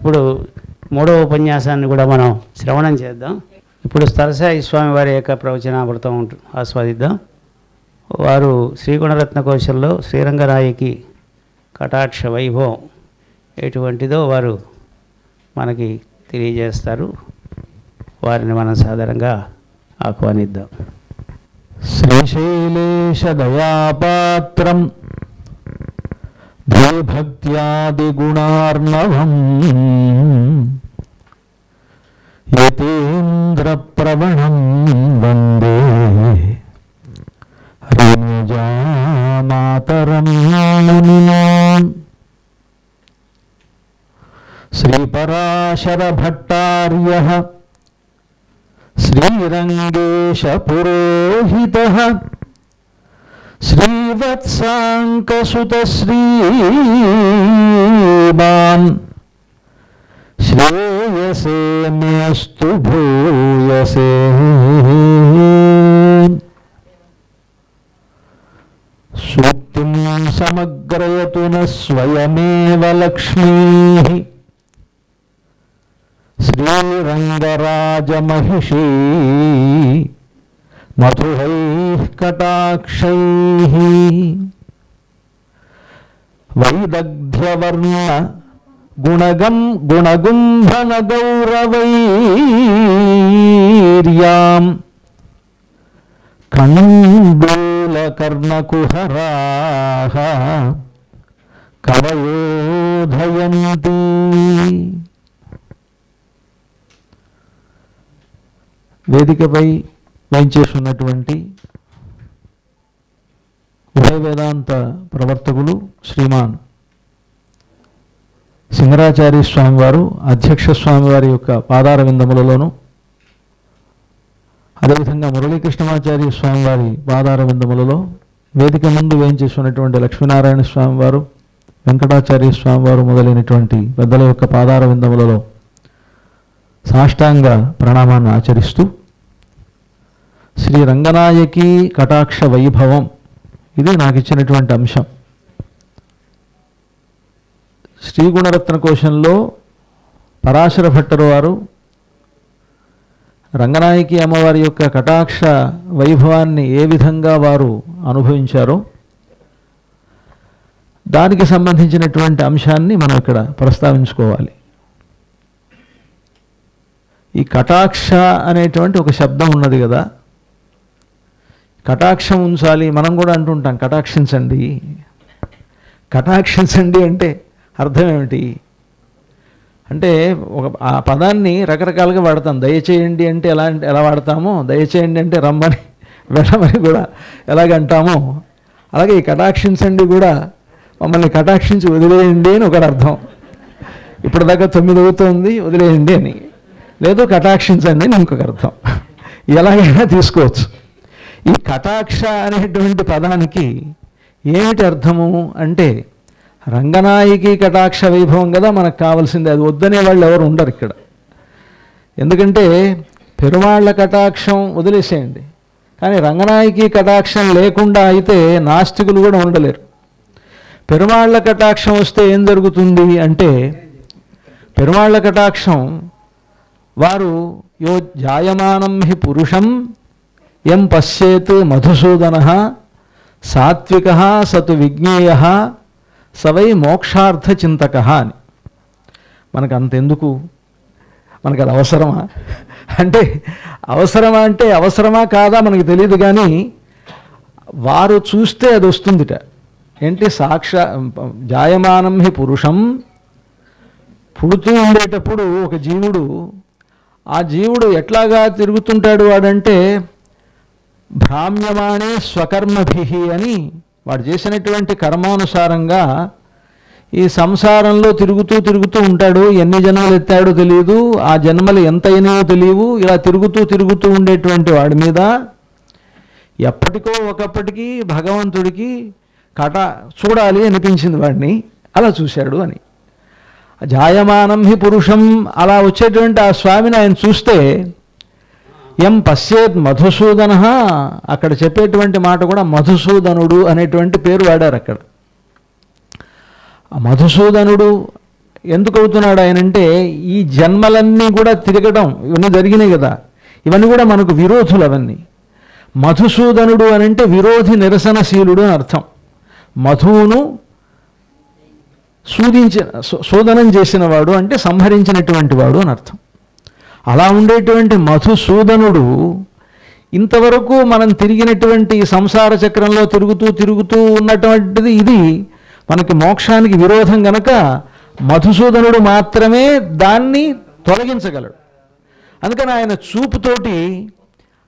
ఇప్పుడు మూడవ ఉపన్యాసాన్ని కూడా మనం శ్రవణం చేద్దాం. ఇప్పుడు స్థలసాయి స్వామి వారి యొక్క ప్రవచనామృతం ఆస్వాదిద్దాం. వారు శ్రీగుణరత్న కోశంలో శ్రీరంగనాయకి కటాక్ష వైభవం ఎటువంటిదో వారు మనకి తెలియజేస్తారు. వారిని మనం సాధారణంగా ఆహ్వానిద్దాం. శ్రీశైలేశ దయాపాత్రం భక్త్యాదిగుణార్ణవం యతీంద్రప్రవణం వందే రేణుజామాతరం మునినాం. శ్రీపరాశరభట్టార్యః శ్రీరంగేశ పురోహితః శ్రీవత్సాంకసుతశ్రీమాన్ శ్రేయసే మేస్తు భూయసే. సూక్తిం సమగ్రయతు న స్వయమేవ లక్ష్మీః శ్రీరంగరాజమహిషీ మధురైః కటాక్షైః వైదగ్ధ్యవర్ణ గుణగుంభన గౌరవైర్యాం కండూలకర్ణకుహరాః కవయోధయంతి. వేదికపై వేంచేస్తున్నటువంటి ఉభయ వేదాంత ప్రవర్తకులు శ్రీమాన్ సింగరాచార్య స్వామివారు అధ్యక్ష స్వామివారి యొక్క పాదార విందములలోను, అదేవిధంగా మురళీకృష్ణమాచార్య స్వామివారి పాదార విందములలో, వేదిక ముందు వేయించేస్తున్నటువంటి లక్ష్మీనారాయణ స్వామివారు, వెంకటాచార్య స్వామివారు మొదలైనటువంటి పెద్దల యొక్క పాదార విందములలో సాష్టాంగ ప్రణామాన్ని ఆచరిస్తూ శ్రీ రంగనాయకి కటాక్ష వైభవం ఇది నాకు ఇచ్చినటువంటి అంశం. శ్రీగుణరత్న కోశంలో పరాశర భట్టరు వారు రంగనాయకి అమ్మవారి యొక్క కటాక్ష వైభవాన్ని ఏ విధంగా వారు అనుభవించారో దానికి సంబంధించినటువంటి అంశాన్ని మనం ఇక్కడ ప్రస్తావించుకోవాలి. ఈ కటాక్ష అనేటువంటి ఒక శబ్దం ఉన్నది కదా, కటాక్షం ఉంచాలి, మనం కూడా అంటుంటాం కటాక్షించండి. కటాక్షించండి అంటే అర్థం ఏమిటి అంటే ఆ పదాన్ని రకరకాలుగా వాడతాం. దయచేయండి అంటే ఎలా వాడతామో, దయచేయండి అంటే రమ్మని వెళ్ళమని కూడా ఎలాగంటామో, అలాగే ఈ కటాక్షించండి కూడా మమ్మల్ని కటాక్షించి వదిలేయండి అని ఒకటి అర్థం. ఇప్పటిదాకా 9 అవుతుంది వదిలేయండి అని, లేదు కటాక్షించండి అని ఇంకొక అర్థం. ఎలాగైనా తీసుకోవచ్చు. ఈ కటాక్ష అనేటువంటి పదానికి ఏమిటి అర్థము అంటే రంగనాయకి కటాక్ష వైభవం కదా మనకు కావాల్సింది. అది వద్దనే వాళ్ళు ఎవరు ఉండరు ఇక్కడ. ఎందుకంటే పెరుమాళ్ళ కటాక్షం వదిలేసేయండి, కానీ రంగనాయకి కటాక్షం లేకుండా అయితే నాస్తికులు కూడా ఉండలేరు. పెరుమాళ్ళ కటాక్షం వస్తే ఏం జరుగుతుంది అంటే పెరుమాళ్ళ కటాక్షం వారు యో జాయమానం హి పురుషం యం పశ్యేత్ మధుసూదన సాత్విక సతు విజ్ఞేయ సవై మోక్షార్థ చింతక అని. మనకు అంతెందుకు, మనకు అది అవసరమా అంటే అవసరమా కాదా మనకు తెలియదు, కానీ వారు చూస్తే అది వస్తుందిట. ఏంటి జాయమానం హి పురుషం, పుడుతూ ఉండేటప్పుడు ఒక జీవుడు, ఆ జీవుడు ఎట్లాగా తిరుగుతుంటాడు వాడంటే భ్రామ్యమాణే స్వకర్మభిహి అని వాడు చేసినటువంటి కర్మానుసారంగా ఈ సంసారంలో తిరుగుతూ ఉంటాడు. ఎన్ని జన్మలు ఎత్తాడో తెలియదు, ఆ జన్మలు ఎంత అయినాయో తెలియవు. ఇలా తిరుగుతూ ఉండేటువంటి వాడి మీద ఎప్పటికో ఒకప్పటికి భగవంతుడికి చూడాలి అనిపించింది వాడిని, అలా చూశాడు అని. జాయమానం హి పురుషం అలా వచ్చేటువంటి ఆ స్వామిని ఆయన చూస్తే ఎం పశ్యేత్ మధుసూదన, అక్కడ చెప్పేటువంటి మాట కూడా మధుసూదనుడు అనేటువంటి పేరు వాడారు అక్కడ. ఆ మధుసూదనుడు ఎందుకు అవుతున్నాడు ఆయనంటే ఈ జన్మలన్నీ కూడా తిరగడం ఇవన్నీ జరిగినాయి కదా, ఇవన్నీ కూడా మనకు విరోధులు. అవన్నీ మధుసూదనుడు అని అంటే విరోధి నిరసనశీలుడు అని అర్థం. మధువును శోధనం చేసినవాడు అంటే సంహరించినటువంటి వాడు అని అర్థం. అలా ఉండేటువంటి మధుసూదనుడు ఇంతవరకు మనం తిరిగినటువంటి సంసార చక్రంలో తిరుగుతూ ఉన్నటువంటిది ఇది మనకి మోక్షానికి విరోధం గనక మధుసూదనుడు మాత్రమే దాన్ని తొలగించగలడు. అందుకని ఆయన చూపుతోటి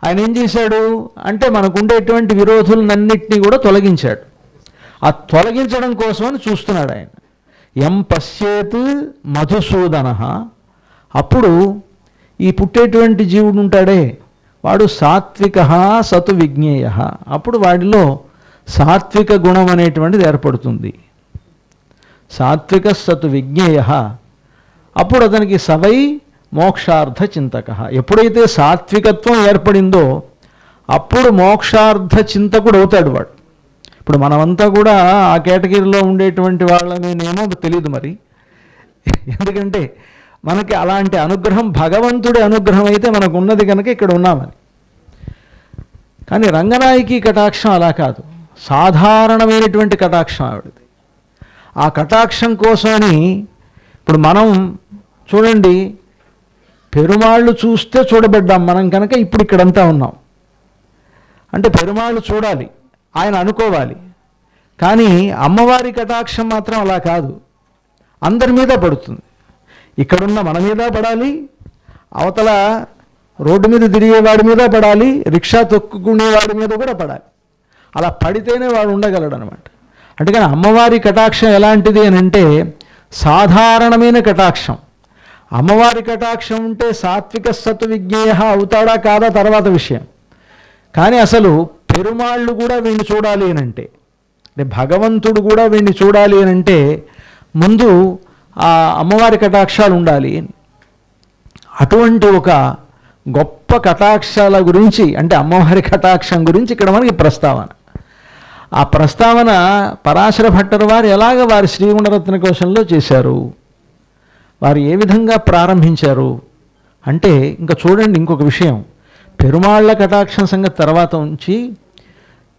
ఆయన ఏం చేశాడు అంటే మనకు ఉండేటువంటి విరోధులన్నింటినీ కూడా తొలగించాడు. ఆ తొలగించడం కోసమని చూస్తున్నాడు ఆయన. ఎం పశ్చేత్ మధుసూదన, అప్పుడు ఈ పుట్టేటువంటి జీవుడు ఉంటాడే వాడు సాత్విక సతు విజ్ఞేయ, అప్పుడు వాడిలో సాత్విక గుణం అనేటువంటిది ఏర్పడుతుంది. సాత్విక సతు విజ్ఞేయ, అప్పుడు అతనికి సవై మోక్షార్థ చింతక. ఎప్పుడైతే సాత్వికత్వం ఏర్పడిందో అప్పుడు మోక్షార్థ చింతకుడు అవుతాడు వాడు. ఇప్పుడు మనమంతా కూడా ఆ కేటగిరీలో ఉండేటువంటి వాళ్ళనేమో తెలియదు మరి, ఎందుకంటే మనకి అలాంటి అనుగ్రహం భగవంతుడి అనుగ్రహం అయితే మనకు ఉన్నది కనుక ఇక్కడ ఉన్నామని. కానీ రంగనాయకి కటాక్షం అలా కాదు, సాధారణమైనటువంటి కటాక్షం ఆవిడది. ఆ కటాక్షం కోసమని ఇప్పుడు మనం చూడండి, పెరుమాళ్ళు చూస్తే చూడబడ్డాం మనం కనుక ఇప్పుడు ఇక్కడంతా ఉన్నాం. అంటే పెరుమాళ్ళు చూడాలి, ఆయన అనుకోవాలి. కానీ అమ్మవారి కటాక్షం మాత్రం అలా కాదు, అందరి మీద పడుతుంది. ఇక్కడున్న మన మీద పడాలి, అవతల రోడ్డు మీద తిరిగేవాడి మీద పడాలి, రిక్షా తొక్కుకునేవాడి మీద కూడా పడాలి. అలా పడితేనే వాడు ఉండగలడు అనమాట. అందుకని అమ్మవారి కటాక్షం ఎలాంటిది అని అంటే సాధారణమైన కటాక్షం. అమ్మవారి కటాక్షం ఉంటే సాత్విక సత్ విజ్ఞేయ అవుతాడా కాదా తర్వాత విషయం. కానీ అసలు పెరుమాళ్ళు కూడా వీడిని చూడాలి అని అంటే భగవంతుడు కూడా వీడిని చూడాలి అని అంటే ముందు ఆ అమ్మవారి కటాక్షాలు ఉండాలి. అటువంటి ఒక గొప్ప కటాక్షాల గురించి అంటే అమ్మవారి కటాక్షం గురించి ఇక్కడ మనకి ప్రస్తావన. ఆ ప్రస్తావన పరాశర భట్టర్ వారు ఎలాగ వారి శ్రీగుణరత్న కోశంలో చేశారు, వారు ఏ విధంగా ప్రారంభించారు అంటే ఇంకా చూడండి. ఇంకొక విషయం, పెరుమాళ్ళ కటాక్షం సంగతి తర్వాత ఉంచి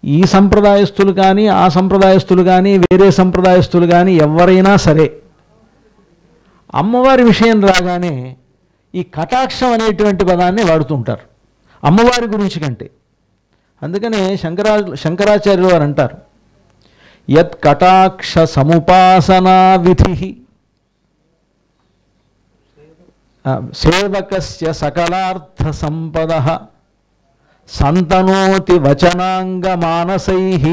ఈ సంప్రదాయస్తులు కానీ ఆ సంప్రదాయస్తులు కానీ వేరే సంప్రదాయస్తులు కానీ ఎవరైనా సరే అమ్మవారి విషయం రాగానే ఈ కటాక్షం అనేటువంటి పదాన్ని వాడుతుంటారు అమ్మవారి గురించి కంటే. అందుకనే శంకరాచార్యులు వారు అంటారు, యత్ కటాక్ష సముపాసనా విధి సేవకస్య సకలార్థ సంపద సంతనోతి వచనాంగ మానసైః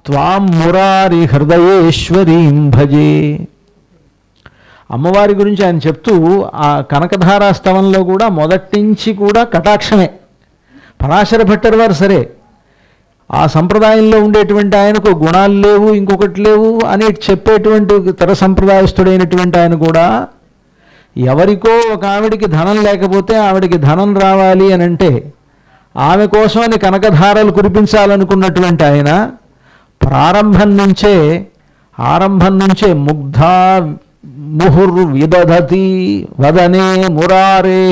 త్వాం మురారి హృదయేశ్వరీం భజే. అమ్మవారి గురించి ఆయన చెప్తూ ఆ కనకధారా స్తవంలో కూడా మొదటి నుంచి కూడా కటాక్షమే. పరాశర భట్టర్ వారు సరే ఆ సంప్రదాయంలో ఉండేటువంటి ఆయనకు గుణాలు లేవు ఇంకొకటి లేవు అని చెప్పేటువంటి ఇతర సంప్రదాయస్తుడైనటువంటి ఆయన కూడా ఎవరికో ఒక ఆవిడికి ధనం లేకపోతే ఆవిడికి ధనం రావాలి అని అంటే ఆమె కోసమని కనకధారలు కురిపించాలనుకున్నటువంటి ఆయన ఆరంభం నుంచే ముగ్ధా ముహుర్విదధతి వదనే మురారే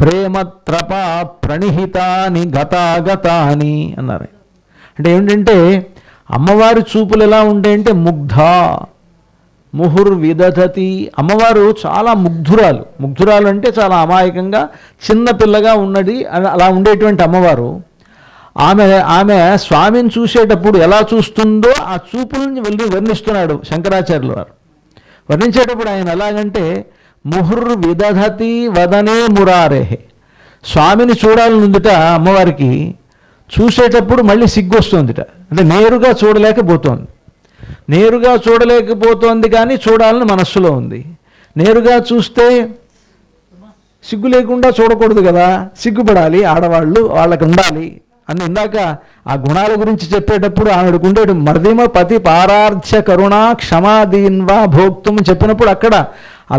ప్రేమత్రపా ప్రణిహితాని గతాగతాని అన్నారు. అంటే ఏమిటంటే అమ్మవారి చూపులు ఎలా ఉంటాయంటే ముగ్ధా ముహుర్విదధతి, అమ్మవారు చాలా ముగ్ధురాలు అంటే చాలా అమాయకంగా చిన్నపిల్లగా ఉన్నది అలా ఉండేటువంటి అమ్మవారు. ఆమె స్వామిని చూసేటప్పుడు ఎలా చూస్తుందో ఆ చూపులను వర్ణిస్తున్నాడు శంకరాచార్యుల వారు. వర్ణించేటప్పుడు ఆయన ఎలాగంటే ముహుర్విదధతి వదనే మురారే, స్వామిని చూడాలనుందిట అమ్మవారికి, చూసేటప్పుడు మళ్ళీ సిగ్గు వస్తుందిట, అంటే నేరుగా చూడలేకపోతోంది కానీ చూడాలని మనస్సులో ఉంది. నేరుగా చూస్తే సిగ్గు లేకుండా చూడకూడదు కదా, సిగ్గుపడాలి ఆడవాళ్ళు, వాళ్ళకి ఉండాలి అని ఇందాక ఆ గుణాల గురించి చెప్పేటప్పుడు ఆవిడకు ఉండే మర్దిమ పతి పారార్థ్య కరుణ క్షమాదీన్వా భోక్తం చెప్పినప్పుడు అక్కడ ఆ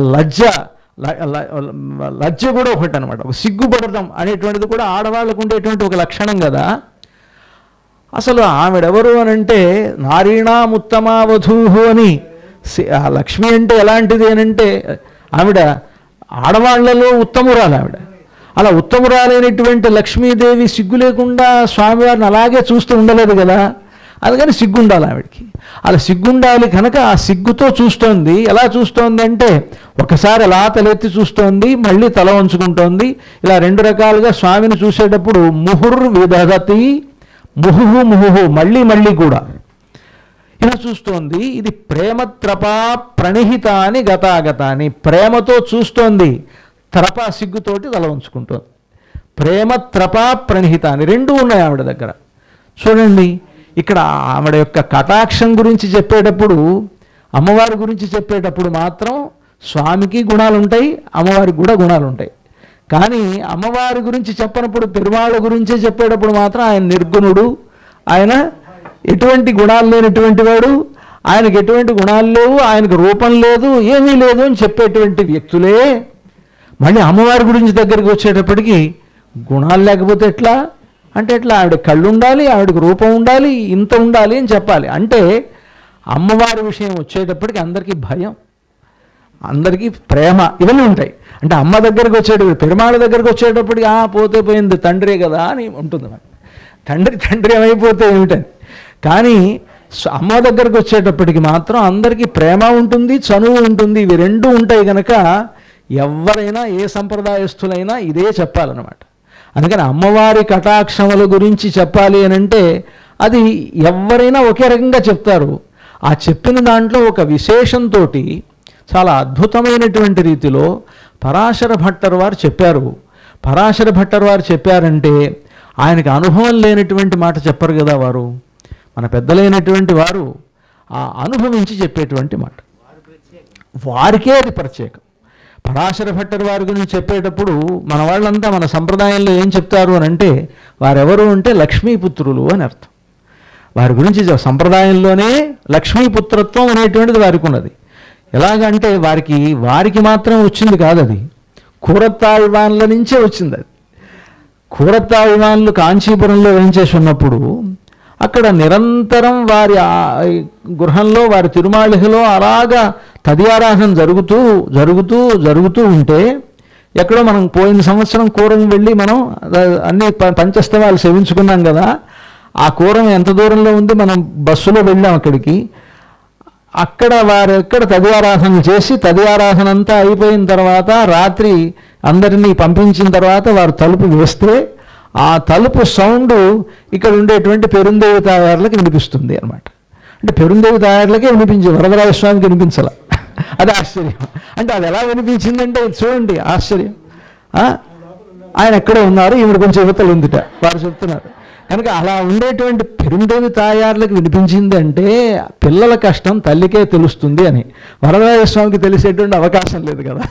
లజ్జ కూడా ఒకటి అనమాట, సిగ్గుపడటం అనేటువంటిది కూడా ఆడవాళ్ళకు ఉండేటువంటి ఒక లక్షణం కదా. అసలు ఆవిడెవరు అని అంటే నారీణాముత్తమా వధూహు అని ఆ లక్ష్మి అంటే ఎలాంటిది అని అంటే ఆవిడ ఆడవాళ్లలో ఉత్తమురాలు ఆవిడ. అలా ఉత్తమురాలైనటువంటి లక్ష్మీదేవి సిగ్గు లేకుండా స్వామివారిని అలాగే చూస్తూ ఉండలేదు కదా, అందుకని సిగ్గుండాలి ఆవిడకి. అలా సిగ్గుండాలి కనుక ఆ సిగ్గుతో చూస్తోంది. ఎలా చూస్తోంది అంటే ఒకసారి అలా తలెత్తి చూస్తోంది, మళ్ళీ తల వంచుకుంటోంది. ఇలా రెండు రకాలుగా స్వామిని చూసేటప్పుడు ముహుర్ విదధతి ముహుహు ముహుహు మళ్ళీ మళ్ళీ కూడా ఇలా చూస్తోంది. ఇది ప్రేమత్రపా ప్రణిహితాని గతాగతాని, ప్రేమతో చూస్తోంది, త్రప సిగ్గుతోటి తల ఉంచుకుంటోంది. ప్రేమత్రపా ప్రణిహితాని రెండు ఉన్నాయి ఆవిడ దగ్గర. చూడండి, ఇక్కడ ఆవిడ యొక్క కటాక్షం గురించి చెప్పేటప్పుడు, అమ్మవారి గురించి చెప్పేటప్పుడు మాత్రం స్వామికి గుణాలు ఉంటాయి, అమ్మవారికి కూడా గుణాలు ఉంటాయి. కానీ అమ్మవారి గురించి చెప్పనప్పుడు, పెరుమాళ్ళ గురించే చెప్పేటప్పుడు మాత్రం ఆయన నిర్గుణుడు, ఆయన ఎటువంటి గుణాలు లేనటువంటి వాడు, ఆయనకు ఎటువంటి గుణాలు లేవు, ఆయనకు రూపం లేదు, ఏమీ లేదు అని చెప్పేటువంటి వ్యక్తులే. మళ్ళీ అమ్మవారి గురించి దగ్గరికి వచ్చేటప్పటికి గుణాలు లేకపోతే ఎట్లా అంటే ఎట్లా, ఆవిడ కళ్ళు ఉండాలి, ఆవిడకి రూపం ఉండాలి, ఇంత ఉండాలి అని చెప్పాలి. అంటే అమ్మవారి విషయం వచ్చేటప్పటికి అందరికీ భయం, అందరికీ ప్రేమ, ఇవన్నీ ఉంటాయి. అంటే అమ్మ దగ్గరికి వచ్చేటప్పుడు, పెరుమాళ్ళ దగ్గరికి వచ్చేటప్పటికి పోతే పోయింది తండ్రే కదా అని ఉంటుంది. తండ్రి ఏమైపోతే ఏమిటని. కానీ అమ్మ దగ్గరకు వచ్చేటప్పటికి మాత్రం అందరికీ ప్రేమ ఉంటుంది, చనువు ఉంటుంది. ఇవి రెండు ఉంటాయి కనుక ఎవరైనా ఏ సంప్రదాయస్తులైనా ఇదే చెప్పాలన్నమాట. అందుకని అమ్మవారి కటాక్షముల గురించి చెప్పాలి అని అంటే అది ఎవరైనా ఒకే రకంగా చెప్తారు. ఆ చెప్పిన దాంట్లో ఒక విశేషంతో చాలా అద్భుతమైనటువంటి రీతిలో పరాశర భట్టర్ వారు చెప్పారు. పరాశర భట్టర్ వారు చెప్పారంటే ఆయనకు అనుభవం లేనటువంటి మాట చెప్పరు కదా వారు, మన పెద్దలైనటువంటి వారు ఆ అనుభవించి చెప్పేటువంటి మాట, వారికే అది ప్రత్యేకం. పరాశర భట్టర్ వారి గురించి చెప్పేటప్పుడు మన వాళ్ళంతా మన సంప్రదాయంలో ఏం చెప్తారు అని అంటే వారెవరు అంటే లక్ష్మీపుత్రులు అని అర్థం. వారి గురించి సంప్రదాయంలోనే లక్ష్మీపుత్రత్వం అనేటువంటిది వారికి ఉన్నది. ఎలాగంటే వారికి మాత్రం వచ్చింది కాదు, అది కూరత్తాళ్వాన్ల నుంచే వచ్చింది. అది కూరత్తాళ్వాన్లు కాంచీపురంలో వేయించేసి ఉన్నప్పుడు అక్కడ నిరంతరం వారి గృహంలో, వారి తిరుమాళికలో అలాగా తదియారాధన జరుగుతూ జరుగుతూ జరుగుతూ ఉంటే, ఎక్కడో మనం పోయిన సంవత్సరం కూరం వెళ్ళి మనం అన్ని పంచస్తవాలు సేవించుకున్నాం కదా, ఆ కూరం ఎంత దూరంలో ఉంది, మనం బస్సులో వెళ్ళాం అక్కడికి. అక్కడ వారు ఎక్కడ తదియారాధన చేసి, తదియారాధన అంతా అయిపోయిన తర్వాత రాత్రి అందరినీ పంపించిన తర్వాత వారు తలుపు వేస్తే ఆ తలుపు సౌండ్ ఇక్కడ ఉండేటువంటి పెరుందేవి తాయారులకు వినిపిస్తుంది అనమాట. అంటే పెరుందేవి తాయారులకే వినిపించింది, వరదరాజ స్వామికి వినిపించాల. అది ఆశ్చర్యం. అంటే అది ఎలా వినిపించిందంటే చూడండి ఆశ్చర్యం. ఆయన ఎక్కడో ఉన్నారు, ఈవిడ కొంచెం యువతలు ఉందిట, వారు చెప్తున్నారు. కనుక అలా ఉండేటువంటి పెరుందేవి తాయారులకు వినిపించింది అంటే పిల్లల కష్టం తల్లికే తెలుస్తుంది అని. వరదరాజ స్వామికి తెలిసేటువంటి అవకాశం లేదు కదా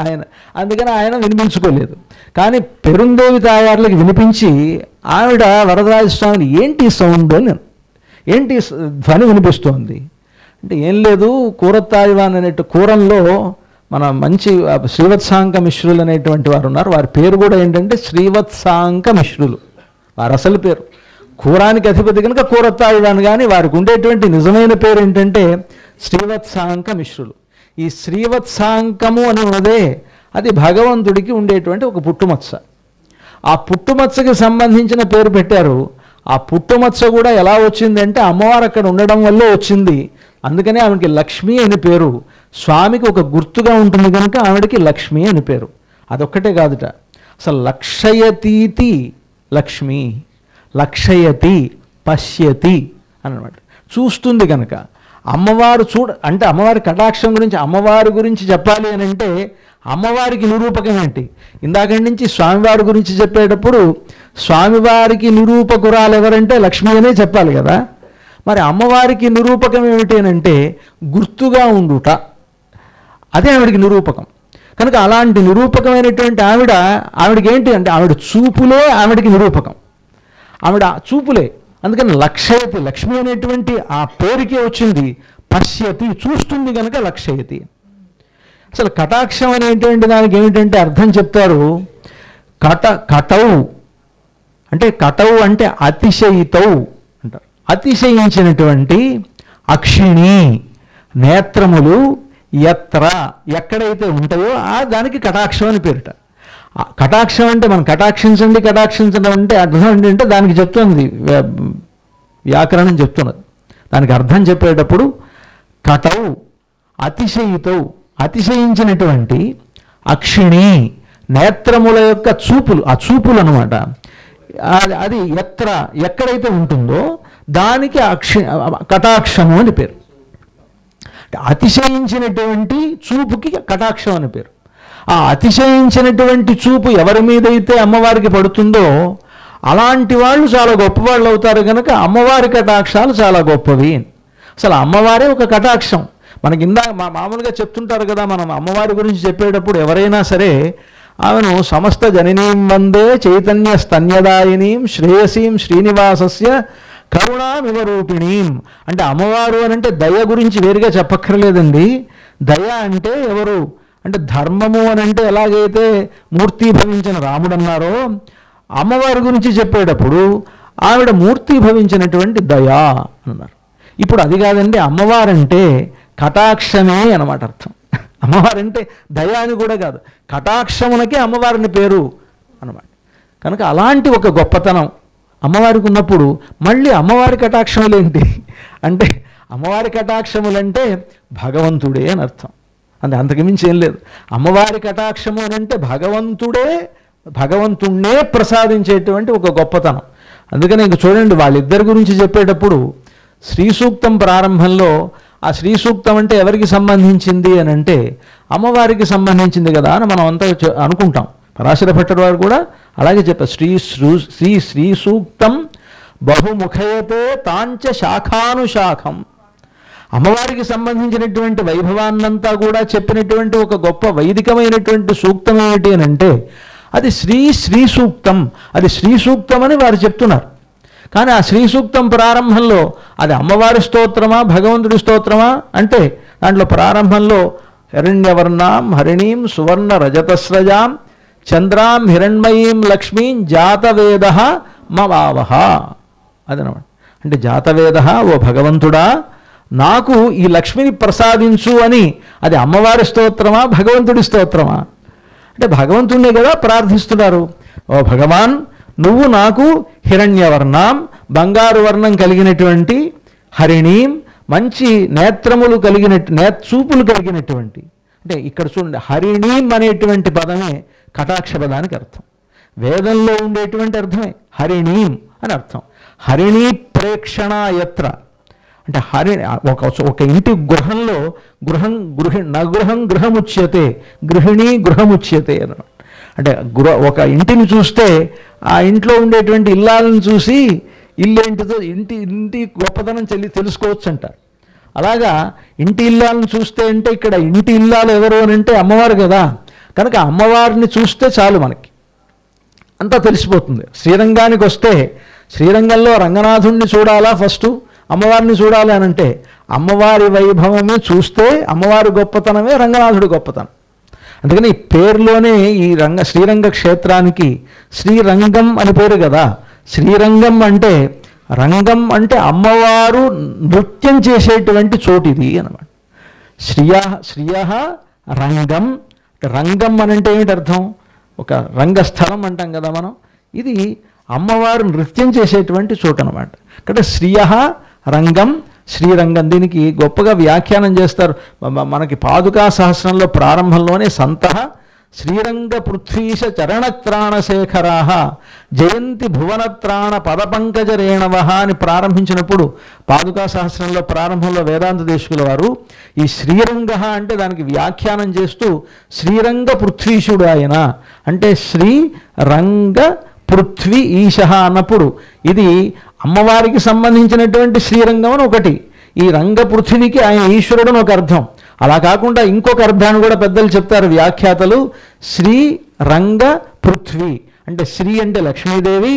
ఆయన, అందుకని ఆయన వినిపించుకోలేదు. కానీ పెరుందేవి తాయారులకు వినిపించి ఆవిడ వరదరాజ స్వామిని ఏంటి సౌండ్ అని, ఏంటి ధ్వని వినిపిస్తోంది అంటే ఏం లేదు, కూరత్తాళ్వాన్ అనేటు కూరంలో మన మంచి శ్రీవత్సాంక మిశ్రులు అనేటువంటి వారు ఉన్నారు. వారి పేరు కూడా ఏంటంటే శ్రీవత్సాంక మిశ్రులు, వారు అసలు పేరు. కూరానికి అధిపతి కనుక కూరత్తాళ్వాన్, కానీ వారికి ఉండేటువంటి నిజమైన పేరు ఏంటంటే శ్రీవత్సాంక మిశ్రులు. ఈ శ్రీవత్సాంకము అని ఉన్నదే అది భగవంతుడికి ఉండేటువంటి ఒక పుట్టుమచ్చ. ఆ పుట్టుమచ్చకి సంబంధించిన పేరు పెట్టారు. ఆ పుట్టుమచ్చ కూడా ఎలా వచ్చిందంటే అమ్మవారు అక్కడ ఉండడం వల్లే వచ్చింది. అందుకనే ఆమెకి లక్ష్మి అని పేరు. స్వామికి ఒక గుర్తుగా ఉంటుంది కనుక ఆవిడకి లక్ష్మి అని పేరు. అదొక్కటే కాదుట, అసలు లక్షయతీతి లక్ష్మి, లక్షయతి పశ్యతి అన్నమాట, చూస్తుంది కనుక. అమ్మవారు అంటే అమ్మవారి కటాక్షం గురించి, అమ్మవారి గురించి చెప్పాలి అని అంటే అమ్మవారికి నిరూపకం ఏంటి? ఇందాక నుంచి స్వామివారి గురించి చెప్పేటప్పుడు స్వామివారికి నిరూపకురాలు ఎవరంటే లక్ష్మి అనే చెప్పాలి కదా. మరి అమ్మవారికి నిరూపకం ఏమిటి అంటే గుర్తుగా ఉండుట, అదే ఆవిడికి నిరూపకం. కనుక అలాంటి నిరూపకమైనటువంటి ఆవిడకి ఏంటి అంటే ఆవిడ చూపులే ఆవిడికి నిరూపకం, ఆవిడ చూపులే. అందుకని లక్షయతి, లక్ష్మి అనేటువంటి ఆ పేరుకే వచ్చింది. పశ్యతి, చూస్తుంది కనుక లక్షయతి. అసలు కటాక్షం అనేటువంటి దానికి ఏమిటంటే అర్థం చెప్తారు. కటౌ అంటే, కటౌ అంటే అతిశయితౌ అంటారు, అతిశయించినటువంటి, అక్షిణి నేత్రములు ఎత్ర ఎక్కడైతే ఉంటాయో దానికి కటాక్షం అని పేరిట. కటాక్షం అంటే మనం కటాక్షించడం అంటే అర్థం ఏంటంటే దానికి చెప్తుంది వ్యాకరణం చెప్తున్నది. దానికి అర్థం చెప్పేటప్పుడు కటౌ అతిశయితౌ, అతిశయించినటువంటి, అక్షిణి నేత్రముల యొక్క చూపులు, ఆ చూపులు అనమాట. అది ఎక్కడైతే ఉంటుందో దానికి కటాక్షము అని పేరు. అతిశయించినటువంటి చూపుకి కటాక్షం అని పేరు. ఆ అతిశయించినటువంటి చూపు ఎవరి మీదైతే అమ్మవారికి పడుతుందో అలాంటి వాళ్ళు చాలా గొప్పవాళ్ళు అవుతారు కనుక అమ్మవారి కటాక్షాలు చాలా గొప్పవి. అసలు అమ్మవారే ఒక కటాక్షం. మనకి మామూలుగా చెప్తుంటారు కదా, మనం అమ్మవారి గురించి చెప్పేటప్పుడు ఎవరైనా సరే ఆమెను సమస్త జననీం వందే చైతన్య స్తన్యదాయినీం శ్రేయసీం శ్రీనివాసస్య కరుణామివ రూపిణీం. అంటే అమ్మవారు అని అంటే దయ గురించి వేరుగా చెప్పక్కర్లేదండి. దయ అంటే ఎవరు అంటే ధర్మము అని అంటే ఎలాగైతే మూర్తీభవించిన రాముడు అన్నారో, అమ్మవారి గురించి చెప్పేటప్పుడు ఆవిడ మూర్తీభవించినటువంటి దయా అన్నారు. ఇప్పుడు అది కాదండి, అమ్మవారంటే కటాక్షమే అన్నమాట అర్థం. అమ్మవారంటే దయ అని కూడా కాదు, కటాక్షమునకే అమ్మవారిని పేరు అన్నమాట. కనుక అలాంటి ఒక గొప్పతనం అమ్మవారికి ఉన్నప్పుడు మళ్ళీ అమ్మవారి కటాక్షములేంటి అంటే అమ్మవారి కటాక్షములంటే భగవంతుడే అని అర్థం. అంతకుమించి ఏం లేదు. అమ్మవారి కటాక్షము అని అంటే భగవంతుణ్ణే ప్రసాదించేటువంటి ఒక గొప్పతనం. అందుకని ఇంక చూడండి, వాళ్ళిద్దరి గురించి చెప్పేటప్పుడు శ్రీ సూక్తం ప్రారంభంలో ఆ శ్రీ సూక్తం అంటే ఎవరికి సంబంధించింది అని అంటే అమ్మవారికి సంబంధించింది కదా అని మనం అంతా అనుకుంటాం. పరాశర భట్టర్ వారు కూడా అలాగే చెప్పారు. శ్రీ సూక్తం బహుముఖయతే తాంచ శాఖానుశాఖం. అమ్మవారికి సంబంధించినటువంటి వైభవాన్నంతా కూడా చెప్పినటువంటి ఒక గొప్ప వైదికమైనటువంటి సూక్తం ఏమిటి అని అంటే అది శ్రీ సూక్తం. అది శ్రీ సూక్తం అని వారు చెప్తున్నారు. కానీ ఆ శ్రీ సూక్తం ప్రారంభంలో అది అమ్మవారి స్తోత్రమా భగవంతుడి స్తోత్రమా అంటే దాంట్లో ప్రారంభంలో హిరణ్యవర్ణాం హరిణీం సువర్ణ రజతస్రజాం చంద్రాం హిరణ్మయీం లక్ష్మీం జాతవేద మవావహ అదనమాట. అంటే జాతవేద, ఓ భగవంతుడా నాకు ఈ లక్ష్మిని ప్రసాదించు అని అది అమ్మవారి స్తోత్రమా భగవంతుడి స్తోత్రమా అంటే భగవంతుడినే కదా ప్రార్థిస్తున్నారు. ఓ భగవాన్, నువ్వు నాకు హిరణ్యవర్ణం బంగారు వర్ణం కలిగినటువంటి, హరిణీం మంచి నేత్రములు చూపులు కలిగినటువంటి. అంటే ఇక్కడ చూడండి, హరిణీం అనేటువంటి పదమే కటాక్ష పదానికి అర్థం. వేదంలో ఉండేటువంటి అర్థమే హరిణీం అని అర్థం. హరిణీ ప్రేక్షణ యత్ర అంటే ఒక ఇంటి గృహంలో గృహముచ్యతే గృహిణీ గృహముచ్యతే అన్నమాట. అంటే ఒక ఇంటిని చూస్తే ఆ ఇంట్లో ఉండేటువంటి ఇల్లాలను చూసి ఇల్లేంటిదో ఇంటి గొప్పతనం తెలుసుకోవచ్చు అంటారు. అలాగా ఇంటి ఇల్లాలను చూస్తే అంటే ఇక్కడ ఇంటి ఇల్లాలు ఎవరు అని అంటే అమ్మవారు కదా. కనుక అమ్మవారిని చూస్తే చాలు మనకి అంతా తెలిసిపోతుంది. శ్రీరంగానికి వస్తే శ్రీరంగంలో రంగనాథుణ్ణి చూడాలా ఫస్ట్, అమ్మవారిని చూడాలి అని అంటే అమ్మవారి వైభవమే చూస్తే అమ్మవారి గొప్పతనమే రంగనాథుడి గొప్పతనం. అందుకని ఈ పేరులోనే ఈ శ్రీరంగ క్షేత్రానికి శ్రీరంగం అని పేరు కదా. శ్రీరంగం అంటే రంగం అంటే అమ్మవారు నృత్యం చేసేటువంటి చోటు ఇది అన్నమాట. శ్రియ రంగం. రంగం అని అంటే ఏమిటి అర్థం? ఒక రంగస్థలం అంటాం కదా మనం. ఇది అమ్మవారు నృత్యం చేసేటువంటి చోటు అనమాట. ఇక్కడ శ్రియ రంగం శ్రీరంగం. దీనికి గొప్పగా వ్యాఖ్యానం చేస్తారు. మనకి పాదుకా సహస్రంలో ప్రారంభంలోనే సంతః శ్రీరంగ పృథ్వీశ చరణత్రాణశేఖరా జయంతి భువనత్రాణ పదపంకజ రేణవ అని ప్రారంభించినప్పుడు పాదుకా సహస్రంలో ప్రారంభంలో వేదాంత దేశికుల వారు ఈ శ్రీరంగ అంటే దానికి వ్యాఖ్యానం చేస్తూ శ్రీరంగ పృథ్వీశుడు ఆయన అంటే శ్రీరంగ పృథ్వీ ఈశ అన్నప్పుడు ఇది అమ్మవారికి సంబంధించినటువంటి శ్రీరంగం అని ఒకటి, ఈ రంగ పృథ్వీకి ఆయన ఈశ్వరుడు అని ఒక అర్థం. అలా కాకుండా ఇంకొక అర్థాన్ని కూడా పెద్దలు చెప్తారు వ్యాఖ్యాతలు. శ్రీ రంగ పృథ్వీ అంటే శ్రీ అంటే లక్ష్మీదేవి,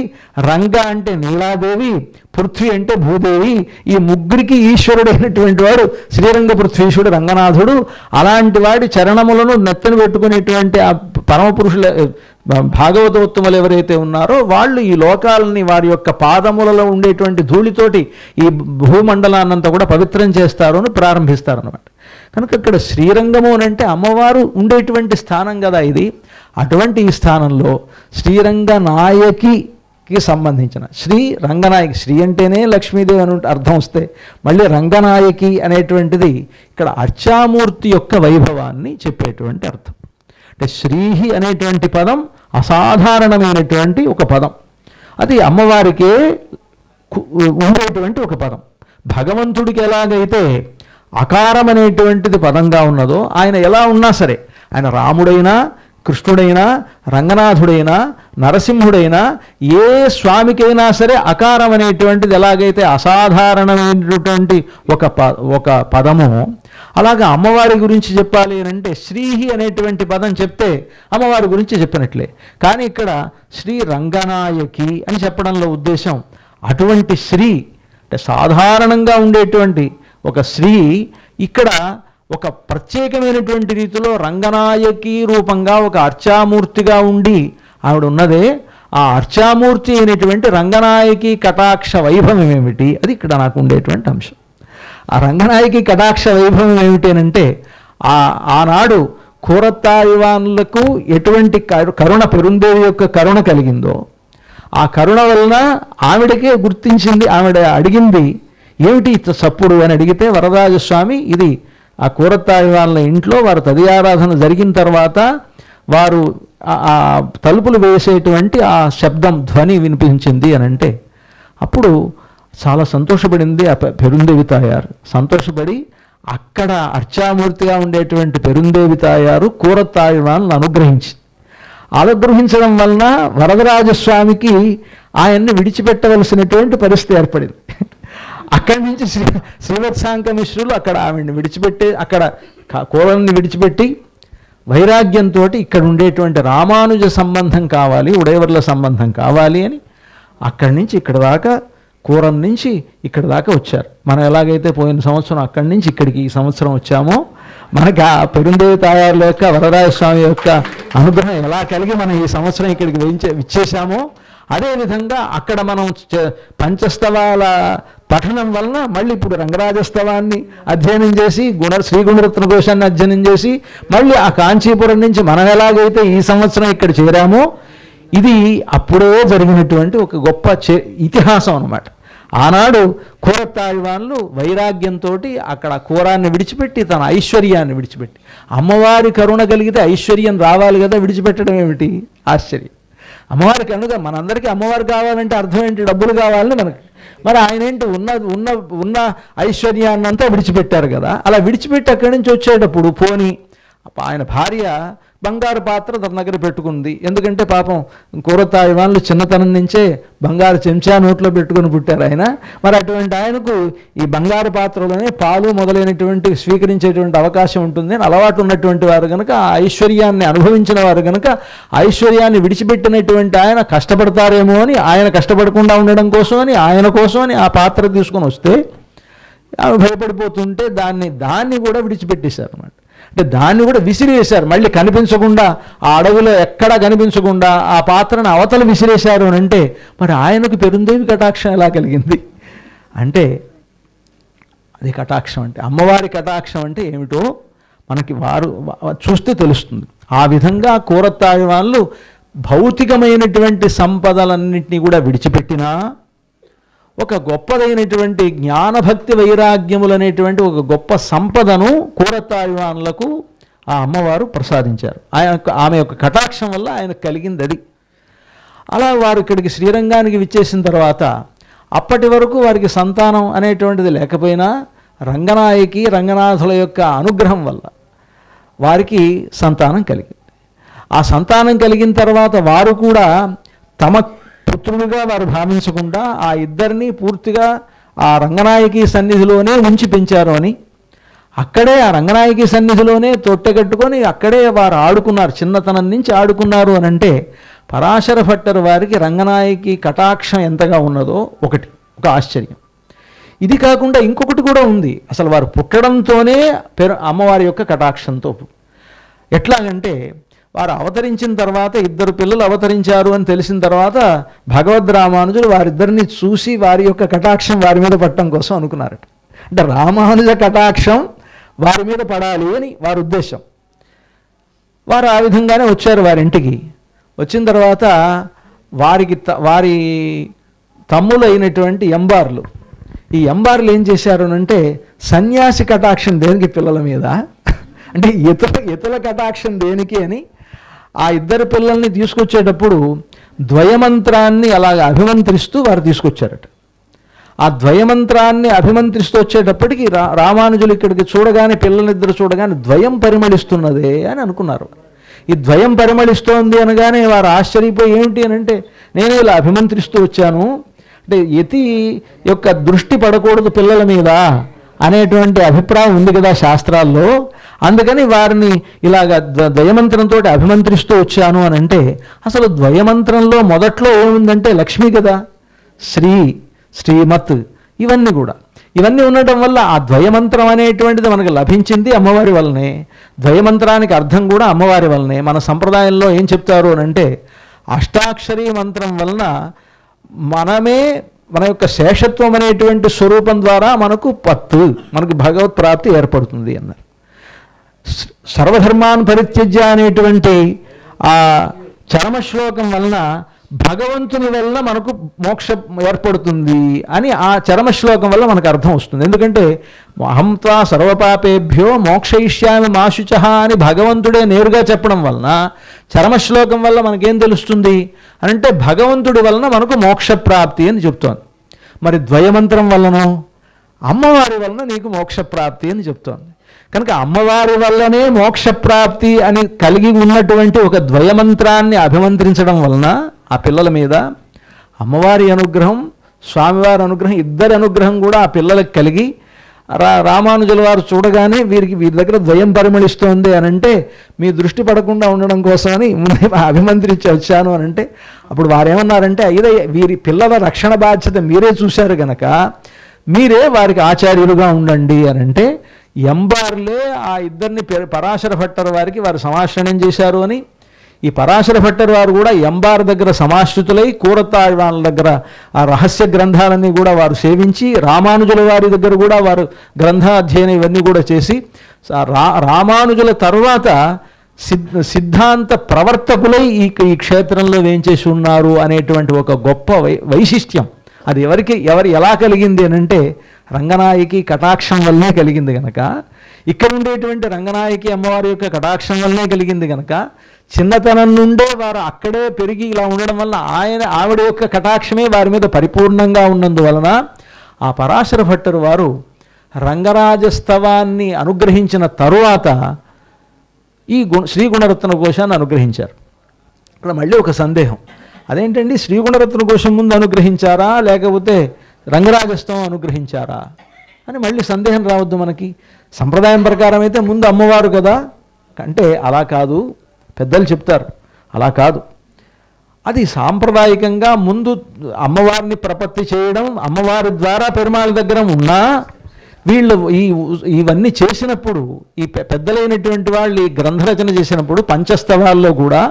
రంగ అంటే నీలాదేవి, పృథ్వీ అంటే భూదేవి. ఈ ముగ్గురికి ఈశ్వరుడు అయినటువంటి వాడు శ్రీరంగ పృథ్వీశుడు రంగనాథుడు. అలాంటి వాడి చరణములను నెత్తను పెట్టుకునేటువంటి ఆ పరమపురుషుల భాగవతోత్తములు ఎవరైతే ఉన్నారో వాళ్ళు ఈ లోకాలని వారి యొక్క పాదములలో ఉండేటువంటి ధూళితోటి ఈ భూమండలాన్నంతా కూడా పవిత్రం చేస్తారు అని ప్రారంభిస్తారు అన్నమాట. కనుక ఇక్కడ శ్రీరంగము అని అంటే అమ్మవారు ఉండేటువంటి స్థానం కదా ఇది. అటువంటి ఈ స్థానంలో శ్రీరంగనాయకికి సంబంధించిన శ్రీ రంగనాయకి, శ్రీ అంటేనే లక్ష్మీదేవి అని అర్థం వస్తే మళ్ళీ రంగనాయకి అనేటువంటిది ఇక్కడ అర్చామూర్తి యొక్క వైభవాన్ని చెప్పేటువంటి అర్థం. అంటే శ్రీహి అనేటువంటి పదం అసాధారణమైనటువంటి ఒక పదం, అది అమ్మవారికే ఉండేటువంటి ఒక పదం. భగవంతుడికి ఎలాగైతే అకారం అనేటువంటిది పదంగా ఉన్నదో, ఆయన ఎలా ఉన్నా సరే, ఆయన రాముడైనా కృష్ణుడైనా రంగనాథుడైనా నరసింహుడైనా ఏ స్వామికైనా సరే అకారం అనేటువంటిది ఎలాగైతే అసాధారణమైనటువంటి ఒక పదము, అలాగా అమ్మవారి గురించి చెప్పాలి అని అంటే శ్రీహి అనేటువంటి పదం చెప్తే అమ్మవారి గురించి చెప్పినట్లే. కానీ ఇక్కడ శ్రీ రంగనాయకి అని చెప్పడంలో ఉద్దేశం అటువంటి శ్రీ అంటే సాధారణంగా ఉండేటువంటి ఒక శ్రీ ఇక్కడ ఒక ప్రత్యేకమైనటువంటి రీతిలో రంగనాయకి రూపంగా ఒక అర్చామూర్తిగా ఉండి ఆవిడ ఉన్నదే, ఆ అర్చామూర్తి అయినటువంటి రంగనాయకి కటాక్ష వైభవం ఏమిటి, అది ఇక్కడ నాకు ఉండేటువంటి అంశం. ఆ రంగనాయకి కటాక్ష వైభవం ఏమిటి అంటే ఆనాడు కూరత్తాయివాన్లకు ఎటువంటి కరుణ, పెరుందేవి యొక్క కరుణ కలిగిందో ఆ కరుణ వలన ఆవిడకే గుర్తించింది. ఆవిడ అడిగింది ఏమిటి సప్పుడు అని అడిగితే వరదరాజస్వామి ఇది ఆ కూరత్తాయివాన్ల ఇంట్లో వారు తదియారాధన జరిగిన తర్వాత వారు ఆ తలుపులు వేసేటువంటి ఆ శబ్దం ధ్వని వినిపించింది అని అంటే అప్పుడు చాలా సంతోషపడింది ఆ పెరుందేవి తాయారు. సంతోషపడి అక్కడ అర్చామూర్తిగా ఉండేటువంటి పెరుందేవి తాయారు కూరత్తాయివాన్లను అనుగ్రహించడం వలన వరదరాజస్వామికి ఆయన్ని విడిచిపెట్టవలసినటువంటి పరిస్థితి ఏర్పడింది. అక్కడి నుంచి శ్రీవత్సాంక మిశ్రులు అక్కడ ఆవిడ్ని విడిచిపెట్టి, అక్కడ కోరల్ని విడిచిపెట్టి వైరాగ్యంతో ఇక్కడ ఉండేటువంటి రామానుజ సంబంధం కావాలి, ఉడయవర్ల సంబంధం కావాలి అని అక్కడి నుంచి ఇక్కడ దాకా, కూరం నుంచి ఇక్కడ దాకా వచ్చారు. మనం ఎలాగైతే పోయిన సంవత్సరం అక్కడి నుంచి ఇక్కడికి ఈ సంవత్సరం వచ్చామో, మనకి ఆ పెరుందేవి తాయారుల యొక్క వరదరాజస్వామి యొక్క అనుగ్రహం ఎలా కలిగి మనం ఈ సంవత్సరం ఇక్కడికి విచ్చేసామో, అదేవిధంగా అక్కడ మనం పంచస్తవాల పఠనం వలన మళ్ళీ ఇప్పుడు రంగరాజస్తవాన్ని అధ్యయనం చేసి శ్రీగుణరత్న ఘోషాన్ని అధ్యయనం చేసి మళ్ళీ ఆ కాంచీపురం నుంచి మనం ఎలాగైతే ఈ సంవత్సరం ఇక్కడ చేరామో, ఇది అప్పుడే జరిగినటువంటి ఒక గొప్ప ఇతిహాసం అన్నమాట. ఆనాడు కూరత్తాయివాన్లు వైరాగ్యంతో అక్కడ కూరాన్ని విడిచిపెట్టి తన ఐశ్వర్యాన్ని విడిచిపెట్టి, అమ్మవారి కరుణ కలిగితే ఐశ్వర్యం రావాలి కదా, విడిచిపెట్టడం ఏమిటి ఆశ్చర్యం. అమ్మవారికి కనుక మనందరికీ అమ్మవారు కావాలంటే అర్థం ఏంటి, డబ్బులు కావాలని మనకి. మరి ఆయన ఏంటి ఉన్న ఐశ్వర్యాన్నంతా విడిచిపెట్టారు కదా. అలా విడిచిపెట్టి అక్కడి నుంచి వచ్చేటప్పుడు పోని ఆయన భార్య బంగారు పాత్ర తన దగ్గర పెట్టుకుంది. ఎందుకంటే పాపం కూరత్తాయివాన్లు చిన్నతనం నుంచే బంగారు చెంచా నోట్లో పెట్టుకుని పుట్టారు ఆయన. మరి అటువంటి ఆయనకు ఈ బంగారు పాత్రలోనే పాలు మొదలైనటువంటి స్వీకరించేటువంటి అవకాశం ఉంటుంది అని అలవాటు ఉన్నటువంటి వారు కనుక, ఆ ఐశ్వర్యాన్ని అనుభవించిన వారు కనుక ఐశ్వర్యాన్ని విడిచిపెట్టినటువంటి ఆయన కష్టపడతారేమో అని, ఆయన కష్టపడకుండా ఉండడం కోసమని, ఆయన కోసమని ఆ పాత్ర తీసుకొని వస్తే ఆమె భయపడిపోతుంటే దాన్ని కూడా విడిచిపెట్టేశారు అన్నమాట. అంటే దాన్ని కూడా విసిరేశారు, మళ్ళీ కనిపించకుండా, ఆ అడవిలో ఎక్కడా కనిపించకుండా ఆ పాత్రను అవతల విసిరేశారు అని అంటే మరి ఆయనకు పెరుందేవి కటాక్షం ఎలా కలిగింది అంటే, అది కటాక్షం అంటే, అమ్మవారి కటాక్షం అంటే ఏమిటో మనకి వారు చూస్తే తెలుస్తుంది. ఆ విధంగా కూరత్తాయివాన్లు భౌతికమైనటువంటి సంపదలన్నింటినీ కూడా విడిచిపెట్టినా ఒక గొప్పదైనటువంటి జ్ఞానభక్తి వైరాగ్యములనేటువంటి ఒక గొప్ప సంపదను కూరత్తాయివాన్లకు ఆ అమ్మవారు ప్రసాదించారు. ఆమె యొక్క కటాక్షం వల్ల ఆయనకు కలిగింది అది. అలా వారు ఇక్కడికి శ్రీరంగానికి విచ్చేసిన తర్వాత అప్పటి వరకు వారికి సంతానం అనేటువంటిది లేకపోయినా రంగనాయకి రంగనాథుల యొక్క అనుగ్రహం వల్ల వారికి సంతానం కలిగింది. ఆ సంతానం కలిగిన తర్వాత వారు కూడా తమ పుత్రులుగా వారు భావించకుండా ఆ ఇద్దరిని పూర్తిగా ఆ రంగనాయకి సన్నిధిలోనే ఉంచి పెంచారు అని, అక్కడే ఆ రంగనాయకి సన్నిధిలోనే తొట్టెగట్టుకొని అక్కడే వారు ఆడుకున్నారు, చిన్నతనం నుంచి ఆడుకున్నారు అని అంటే పరాశర భట్టరు వారికి రంగనాయకి కటాక్షం ఎంతగా ఉన్నదో ఒక ఆశ్చర్యం. ఇది కాకుండా ఇంకొకటి కూడా ఉంది. అసలు వారు పుట్టడంతోనే అమ్మవారి యొక్క కటాక్షంతో, ఎట్లాగంటే వారు అవతరించిన తర్వాత, ఇద్దరు పిల్లలు అవతరించారు అని తెలిసిన తర్వాత భగవద్ రామానుజులు వారిద్దరిని చూసి వారి యొక్క కటాక్షం వారి మీద పట్టడం కోసం అనుకున్నారట. అంటే రామానుజ కటాక్షం వారి మీద పడాలి అని వారి ఉద్దేశం. వారు ఆ విధంగానే వచ్చారు వారింటికి. వచ్చిన తర్వాత వారి తమ్ములు అయినటువంటి ఎంబార్లు, ఈ ఎంబార్లు ఏం చేశారు అంటే సన్యాసి కటాక్షం దేనికి పిల్లల మీద, అంటే ఇతల కటాక్షం దేనికి అని ఆ ఇద్దరు పిల్లల్ని తీసుకొచ్చేటప్పుడు ద్వయమంత్రాన్ని అలాగ అభిమంత్రిస్తూ వారు తీసుకొచ్చారట. ఆ ద్వయమంత్రాన్ని అభిమంత్రిస్తూ వచ్చేటప్పటికి రామానుజులు ఇక్కడికి చూడగానే, పిల్లలిద్దరు చూడగానే ద్వయం పరిమళిస్తున్నదే అని అనుకున్నారు. ఈ ద్వయం పరిమళిస్తోంది అనగానే వారు ఆశ్చర్యపోయి ఏమిటి అని అంటే, నేను ఇలా అభిమంత్రిస్తూ వచ్చాను, అంటే యతి యొక్క దృష్టి పడకూడదు పిల్లల మీద అనేటువంటి అభిప్రాయం ఉంది కదా శాస్త్రాల్లో, అందుకని వారిని ఇలాగ ద్వయమంత్రంతో అభిమంత్రిస్తూ వచ్చాను అని అంటే, అసలు ద్వయమంత్రంలో మొదట్లో ఏముందంటే లక్ష్మి కదా, శ్రీమత్ ఇవన్నీ ఉండటం వల్ల ఆ ద్వయమంత్రం అనేటువంటిది మనకు లభించింది అమ్మవారి వల్లనే. ద్వయమంత్రానికి అర్థం కూడా అమ్మవారి వల్లనే. మన సంప్రదాయంలో ఏం చెప్తారు అని అంటే, అష్టాక్షరీ మంత్రం వలన మనమే మన యొక్క శేషత్వం అనేటువంటి స్వరూపం ద్వారా మనకు భగవత్ ప్రాప్తి ఏర్పడుతుంది అన్నారు. సర్వధర్మాన్ పరిత్యజ్య అనేటువంటి ఆ చరమశ్లోకం వలన భగవంతుని వల్ల మనకు మోక్షం ఏర్పడుతుంది అని ఆ చరమశ్లోకం వల్ల మనకు అర్థం వస్తుంది. ఎందుకంటే అహం త్వా సర్వపాపేభ్యో మోక్షయిష్యామి మా శుచః అని భగవంతుడే నేరుగా చెప్పడం వలన చరమశ్లోకం వల్ల మనకేం తెలుస్తుంది అని అంటే భగవంతుడి వలన మనకు మోక్షప్రాప్తి అని చెప్తోంది. మరి ద్వయమంత్రం వలనో అమ్మవారి వలన నీకు మోక్షప్రాప్తి అని చెప్తోంది. కనుక అమ్మవారి వల్లనే మోక్షప్రాప్తి అని కలిగి ఉన్నటువంటి ఒక ద్వయమంత్రాన్ని అభిమంత్రించడం వలన ఆ పిల్లల మీద అమ్మవారి అనుగ్రహం, స్వామివారి అనుగ్రహం, ఇద్దరి అనుగ్రహం కూడా ఆ పిల్లలకు కలిగి రామానుజుల వారు చూడగానే వీరి దగ్గర ద్వయం పరిమళిస్తోంది అని అంటే మీ దృష్టి పడకుండా ఉండడం కోసమని అభిమంత్రించి వచ్చాను అని అంటే, అప్పుడు వారేమన్నారంటే, ఇదే వీరి పిల్లల రక్షణ బాధ్యత మీరే చూశారు గనక మీరే వారికి ఆచార్యులుగా ఉండండి అని అంటే, ఎంబార్లే ఆ ఇద్దరిని పరాశర భట్టర్ వారికి వారు సమాశ్రయం చేశారు అని, ఈ పరాశర భట్టర్ వారు కూడా ఎంబార్ దగ్గర సమాశ్రితులై కూరతాళ్వాళ్ళ దగ్గర ఆ రహస్య గ్రంథాలన్నీ కూడా వారు సేవించి, రామానుజుల వారి దగ్గర కూడా వారు గ్రంథాధ్యయనం ఇవన్నీ కూడా చేసి, రామానుజుల తర్వాత సిద్ధాంత ప్రవర్తకులై ఈ క్షేత్రంలో వేంచేసి ఉన్నారు అనేటువంటి ఒక గొప్ప వైశిష్ట్యం. అది ఎవరు ఎలా కలిగింది అని అంటే రంగనాయకి కటాక్షం వల్లనే కలిగింది కనుక, ఇక్కడ ఉండేటువంటి రంగనాయకి అమ్మవారి యొక్క కటాక్షం వల్లనే కలిగింది కనుక, చిన్నతనం నుండే వారు అక్కడే పెరిగి ఇలా ఉండడం వల్ల ఆవిడ యొక్క కటాక్షమే వారి మీద పరిపూర్ణంగా ఉన్నందువలన ఆ పరాశర భట్టరు వారు రంగరాజస్తవాన్ని అనుగ్రహించిన తరువాత ఈ శ్రీగుణరత్న ఘోషాన్ని అనుగ్రహించారు. ఇక్కడ మళ్ళీ ఒక సందేహం, అదేంటండి శ్రీగుణరత్న ఘోషం ముందు అనుగ్రహించారా లేకపోతే రంగరాజస్తవం అనుగ్రహించారా అని మళ్ళీ సందేహం రావద్దు మనకి. సంప్రదాయం ప్రకారం అయితే ముందు అమ్మవారు కదా అంటే అలా కాదు, పెద్దలు చెప్తారు అలా కాదు. అది సాంప్రదాయకంగా ముందు అమ్మవారిని ప్రపత్తి చేయడం, అమ్మవారి ద్వారా పెరుమాళ్ దగ్గర ఉన్నా వీళ్ళు ఇవన్నీ చేసినప్పుడు ఈ పెద్దలైనటువంటి వాళ్ళు ఈ గ్రంథరచన చేసినప్పుడు పంచస్తవాల్లో కూడా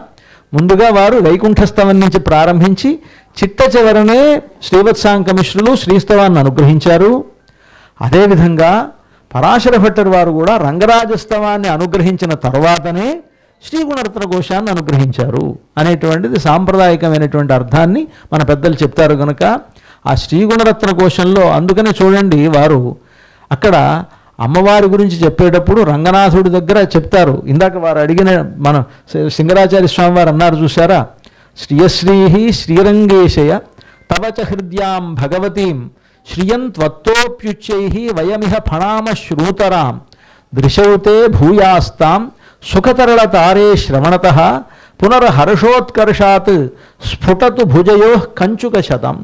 ముందుగా వారు వైకుంఠస్తవం నుంచి ప్రారంభించి చిట్ట చివరనే శ్రీవత్సాంక మిశ్రులు శ్రీస్తవాన్ని అనుగ్రహించారు. అదేవిధంగా పరాశర భట్టర్ వారు కూడా రంగరాజస్తవాన్ని అనుగ్రహించిన తర్వాతనే శ్రీగుణరత్న ఘోషాన్ని అనుగ్రహించారు అనేటువంటిది సాంప్రదాయకమైనటువంటి అర్థాన్ని మన పెద్దలు చెప్తారు కనుక ఆ శ్రీగుణరత్న ఘోషంలో అందుకనే చూడండి వారు అక్కడ అమ్మవారి గురించి చెప్పేటప్పుడు రంగనాథుడి దగ్గర చెప్తారు. ఇందాక వారు అడిగిన మన సింగరాచార్య స్వామి వారు అన్నారు చూసారా, శ్రియశ్రీ శ్రీరంగేశయ తవచ హృద్యాం భగవతీం శ్రియం త్వత్తోప్యుచ్చై వయమిహ ఫణామ శ్రూతరాం దృశౌతే భూయాస్తాం సుఖతరళ తారే శ్రవణతః పునర్హర్షోత్కర్షాత్ స్ఫుటతు భుజయో కంచుక శతం.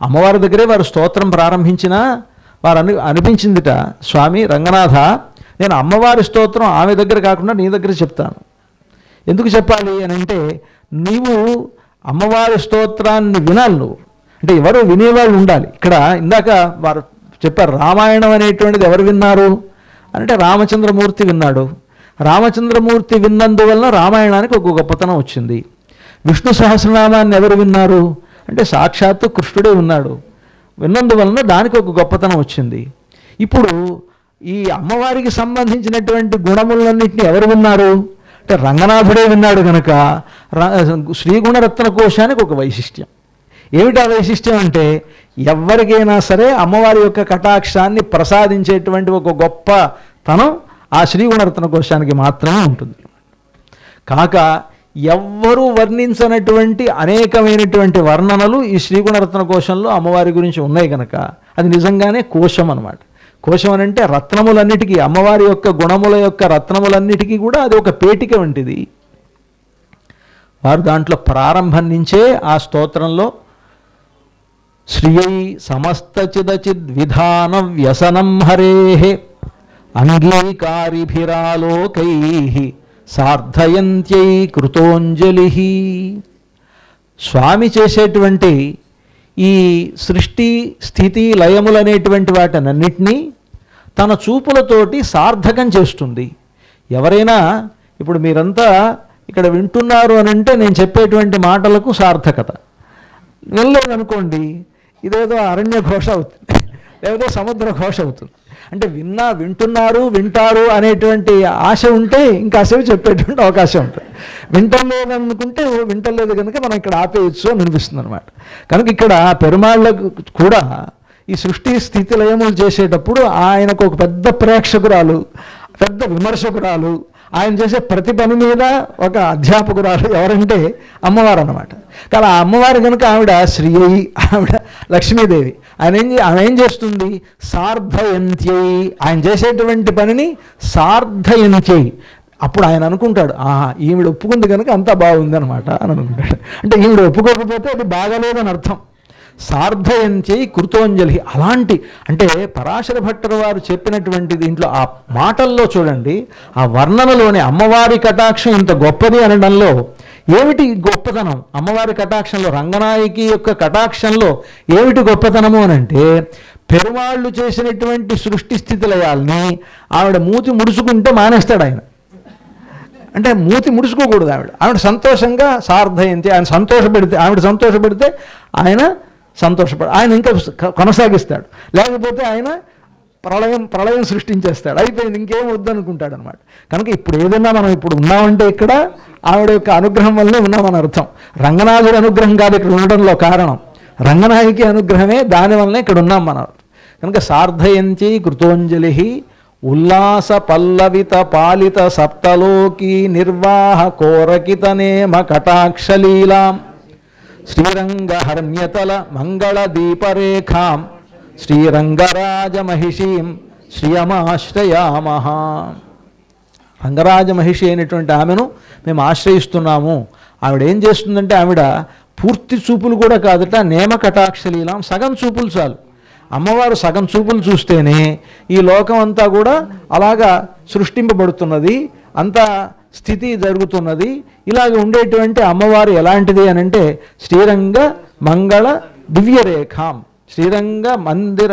అమ్మవారి దగ్గరే వారు స్తోత్రం ప్రారంభించిన వారు అనిపించిందిట, స్వామి రంగనాథ నేను అమ్మవారి స్తోత్రం ఆమె దగ్గర కాకుండా నీ దగ్గర చెప్తాను. ఎందుకు చెప్పాలి అని అంటే నీవు అమ్మవారి స్తోత్రాన్ని వినాలి, నువ్వు అంటే ఎవరు వినేవాళ్ళు ఉండాలి. ఇక్కడ ఇందాక వారు చెప్పారు రామాయణం అనేటువంటిది ఎవరు విన్నారు అంటే రామచంద్రమూర్తి విన్నాడు. రామచంద్రమూర్తి విన్నందువలన రామాయణానికి ఒక గొప్పతనం వచ్చింది. విష్ణు సహస్రనామాన్ని ఎవరు విన్నారు అంటే సాక్షాత్తు కృష్ణుడే విన్నాడు, విన్నందువలన దానికి ఒక గొప్పతనం వచ్చింది. ఇప్పుడు ఈ అమ్మవారికి సంబంధించినటువంటి గుణములన్నింటినీ ఎవరు విన్నారు అంటే రంగనాథుడే విన్నాడు కనుక శ్రీగుణరత్న కోశానికి ఒక వైశిష్ట్యం. ఏమిటా వైశిష్ట్యం అంటే ఎవరికైనా సరే అమ్మవారి యొక్క కటాక్షాన్ని ప్రసాదించేటువంటి ఒక గొప్ప తనం ఆ శ్రీగుణరత్న కోశానికి మాత్రమే ఉంటుంది. కాక ఎవ్వరూ వర్ణించనటువంటి అనేకమైనటువంటి వర్ణనలు ఈ శ్రీగుణరత్న కోశంలో అమ్మవారి గురించి ఉన్నాయి కనుక అది నిజంగానే కోశం అన్నమాట. కోశం అని అంటే రత్నములన్నిటికీ, అమ్మవారి యొక్క గుణముల యొక్క రత్నములన్నిటికీ కూడా అది ఒక పేటిక వంటిది. వారు దాంట్లో ప్రారంభం నుంచే ఆ స్తోత్రంలో శ్రియై సమస్తచిదచిద్విధాన వ్యసనం హరేః అంగీకారిభిరాలోకైః సార్థయంత్యై కృతోంజలిః. స్వామి చేసేటువంటి ఈ సృష్టి స్థితి లయములనేటువంటి వాటినన్నిటినీ తన చూపులతోటి సార్థకం చేస్తుంది. ఎవరైనా ఇప్పుడు మీరంతా ఇక్కడ వింటున్నారు అని అంటే నేను చెప్పేటువంటి మాటలకు సార్థకత. వెళ్ళలేదనుకోండి ఇదేదో అరణ్య ఘోష అవుతుంది, లేకపోతే సముద్ర ఘోష అవుతుంది. అంటే వింటున్నారు వింటారు అనేటువంటి ఆశ ఉంటే ఇంకా అసలు చెప్పేటువంటి అవకాశం ఉంటుంది. వింటలేదు అనుకుంటే వింటలేదు కనుక మనం ఇక్కడ ఆపేయచ్చు అని అనిపిస్తుంది అనమాట. కనుక ఇక్కడ పెరుమాళ్ళకు కూడా ఈ సృష్టి స్థితి లయములు చేసేటప్పుడు ఆయనకు ఒక పెద్ద ప్రేక్షకురాలు, పెద్ద విమర్శకురాలు, ఆయన చేసే ప్రతి పని మీద ఒక అధ్యాపకురాలు ఎవరంటే అమ్మవారు అన్నమాట. కానీ ఆ అమ్మవారు కనుక ఆవిడ శ్రీ ఆవిడ లక్ష్మీదేవి. ఆమె ఏం చేస్తుంది? సార్థయంత్యై, ఆయన చేసేటువంటి పనిని సార్థయంత్యై. అప్పుడు ఆయన అనుకుంటాడు, ఈవిడ ఒప్పుకుంది కనుక అంతా బాగుంది అనమాట అని అనుకుంటాడు. అంటే ఈవిడ ఒప్పుకోకపోతే అది బాగలేదని అర్థం. సార్థయంత్యై కృతోంజలి. అలాంటి అంటే పరాశర భట్టర్ వారు చెప్పినటువంటి దీంట్లో ఆ మాటల్లో చూడండి, ఆ వర్ణనలోని అమ్మవారి కటాక్షం ఇంత గొప్పది అనడంలో ఏమిటి గొప్పతనం? అమ్మవారి కటాక్షంలో, రంగనాయకి యొక్క కటాక్షంలో ఏమిటి గొప్పతనము అనంటే పెరుమాళ్ళు చేసినటువంటి సృష్టి స్థితి లయాల్ని ఆవిడ మూతి ముడుచుకుంటే మానేస్తాడు ఆయన. అంటే మూతి ముడుచుకోకూడదు ఆవిడ సంతోషంగా సార్థయంతి, ఆయన సంతోషపెడితే, ఆవిడ సంతోషపెడితే ఆయన ఆయన ఇంకా కొనసాగిస్తాడు. లేకపోతే ఆయన ప్రళయం సృష్టించేస్తాడు, అయిపోయింది, ఇంకేం వద్దనుకుంటాడు అనమాట. కనుక ఇప్పుడు ఏదైనా మనం ఇప్పుడు ఉన్నామంటే ఇక్కడ ఆవిడ యొక్క అనుగ్రహం వల్లనే ఉన్నామని అర్థం. రంగనాథుడి అనుగ్రహం కాదు ఇక్కడ ఉండడంలో కారణం, రంగనాయకి అనుగ్రహమే, దానివల్లనే ఇక్కడ ఉన్నాం మనం. కనుక సార్థయంతి కృతోంజలి ఉల్లాస పల్లవిత పాలిత సప్తలోకి నిర్వాహ కోరకిత నేమ కటాక్షలీలాం శ్రీరంగ హర్మ్యతల మంగళ దీపరేఖాం శ్రీరంగరాజమహిషీం శ్రియమాశ్రయామః. రంగరాజమహిషి అయినటువంటి ఆమెను మేము ఆశ్రయిస్తున్నాము. ఆవిడ ఏం చేస్తుందంటే ఆవిడ పూర్తి చూపులు కూడా కాదట, నేమ కటాక్షలీలాం, సగం చూపులు చాలు. అమ్మవారు సగం చూపులు చూస్తేనే ఈ లోకం అంతా కూడా అలాగా సృష్టింపబడుతున్నది, అంతా స్థితి జరుగుతున్నది. ఇలాగ ఉండేటువంటి అమ్మవారు ఎలాంటిది అని అంటే శ్రీరంగ మంగళ దివ్యరేఖాం, శ్రీరంగ మందిర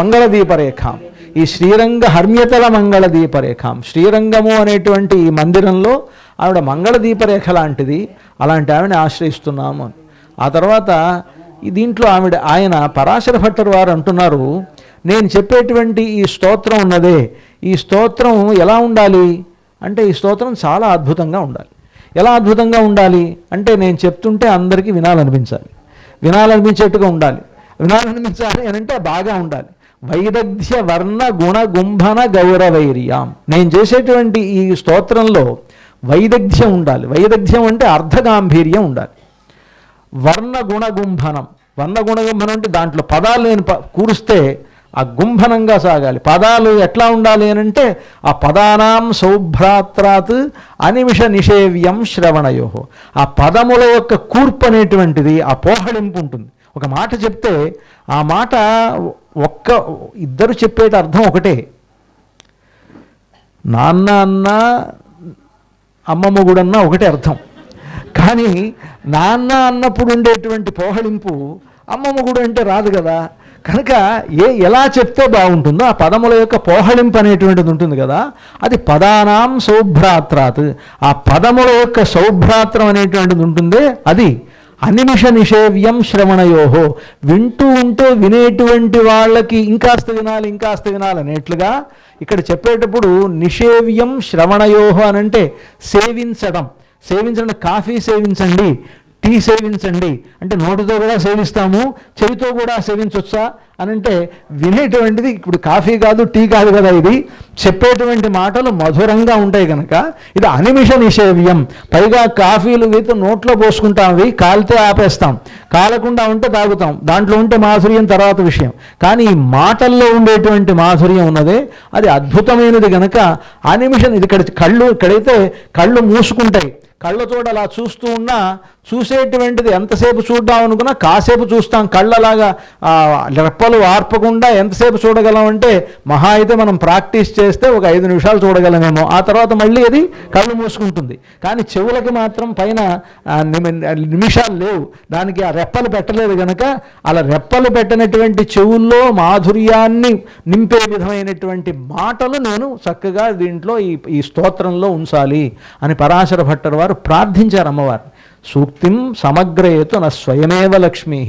మంగళ దీపరేఖాం, ఈ శ్రీరంగ హర్మ్యతల మంగళ దీపరేఖాం. శ్రీరంగము అనేటువంటి ఈ మందిరంలో ఆవిడ మంగళ దీపరేఖ లాంటిది, అలాంటి ఆవిడని ఆశ్రయిస్తున్నాము. ఆ తర్వాత దీంట్లో ఆయన పరాశర భట్టర్ వారు అంటున్నారు, నేను చెప్పేటువంటి ఈ స్తోత్రం ఉన్నదే, ఈ స్తోత్రం ఎలా ఉండాలి అంటే ఈ స్తోత్రం చాలా అద్భుతంగా ఉండాలి. ఎలా అద్భుతంగా ఉండాలి అంటే నేను చెప్తుంటే అందరికీ వినాలనిపించేట్టుగా ఉండాలి. వినాలనిపించాలి అని అంటే బాగా ఉండాలి. వైదగ్ధ్య వర్ణ గుణ గుంభన గౌరవైర్యాం. నేను చేసేటువంటి ఈ స్తోత్రంలో వైదగ్ధ్యం ఉండాలి. వైదగ్ధ్యం అంటే అర్ధగాంభీర్యం ఉండాలి. వర్ణ గుణగుంభనం, వర్ణ గుణగుంభనం అంటే దాంట్లో పదాలు నేను కూరిస్తే ఆ గుంభనంగా సాగాలి. పదాలు ఎట్లా ఉండాలి అని అంటే ఆ పదానాం సౌభ్రాత్రాత్ అనిమిష నిషేవ్యం శ్రవణయో, ఆ పదముల యొక్క కూర్పు అనేటువంటిది, ఆ పోహళింపు ఉంటుంది. ఒక మాట చెప్తే ఆ మాట ఇద్దరు చెప్పేట అర్థం ఒకటే. నాన్న అన్న అమ్మమ్మ గుడన్నా ఒకటే అర్థం. కానీ నాన్న అన్నప్పుడు ఉండేటువంటి పోహళింపు అమ్మమ్మ గుడు అంటే రాదు కదా. కనుక ఎలా చెప్తే బాగుంటుందో ఆ పదముల యొక్క పోహళింపు అనేటువంటిది ఉంటుంది కదా, అది పదానాం సౌభ్రాత్రాత్, ఆ పదముల యొక్క సౌభ్రాత్రం అనేటువంటిది ఉంటుందే అది అనిమిష నిషేవ్యం శ్రవణయోహో, వింటూ ఉంటే వినేటువంటి వాళ్ళకి ఇంకాస్త వినాలి అనేట్లుగా ఇక్కడ చెప్పేటప్పుడు నిషేవ్యం శ్రవణయోహో అనంటే సేవించడం. కాఫీ సేవించండి, టీ సేవించండి అంటే నోటితో కూడా సేవిస్తాము, చెవితో కూడా సేవించవచ్చా అనంటే వినేటువంటిది ఇప్పుడు కాఫీ కాదు, టీ కాదు కదా, ఇది చెప్పేటువంటి మాటలు మధురంగా ఉంటాయి కనుక ఇది అనిమిష నిషేవ్యం. పైగా కాఫీలు వీతో నోట్లో పోసుకుంటాం, అవి కాలితే ఆపేస్తాం, కాలకుండా ఉంటే తాగుతాం, దాంట్లో ఉంటే మాధుర్యం తర్వాత విషయం. కానీ ఈ మాటల్లో ఉండేటువంటి మాధుర్యం ఉన్నదే అది అద్భుతమైనది కనుక అనిమిషం. ఇది ఇక్కడైతే కళ్ళు మూసుకుంటాయి, కళ్ళతో అలా చూస్తూ ఉన్నా చూసేటువంటిది ఎంతసేపు చూద్దాం అనుకున్నా కాసేపు చూస్తాం. కళ్ళలాగా రెప్పలు ఆర్పకుండా ఎంతసేపు చూడగలం అంటే మహా అయితే మనం ప్రాక్టీస్ చేస్తే ఒక 5 నిమిషాలు చూడగలమేమో, ఆ తర్వాత మళ్ళీ అది కళ్ళు మూసుకుంటుంది. కానీ చెవులకి మాత్రం పైన నిమిషాలు లేవు, దానికి ఆ రెప్పలు పెట్టలేదు కనుక అలా రెప్పలు పెట్టినటువంటి చెవుల్లో మాధుర్యాన్ని నింపే విధమైనటువంటి మాటలు నేను చక్కగా దీంట్లో ఈ స్తోత్రంలో ఉంచాలి అని పరాశర భట్టర్ వారు ప్రార్థించారు అమ్మవారు. సూక్తిం సమగ్రయేతు న స్వయమేవ లక్ష్మీ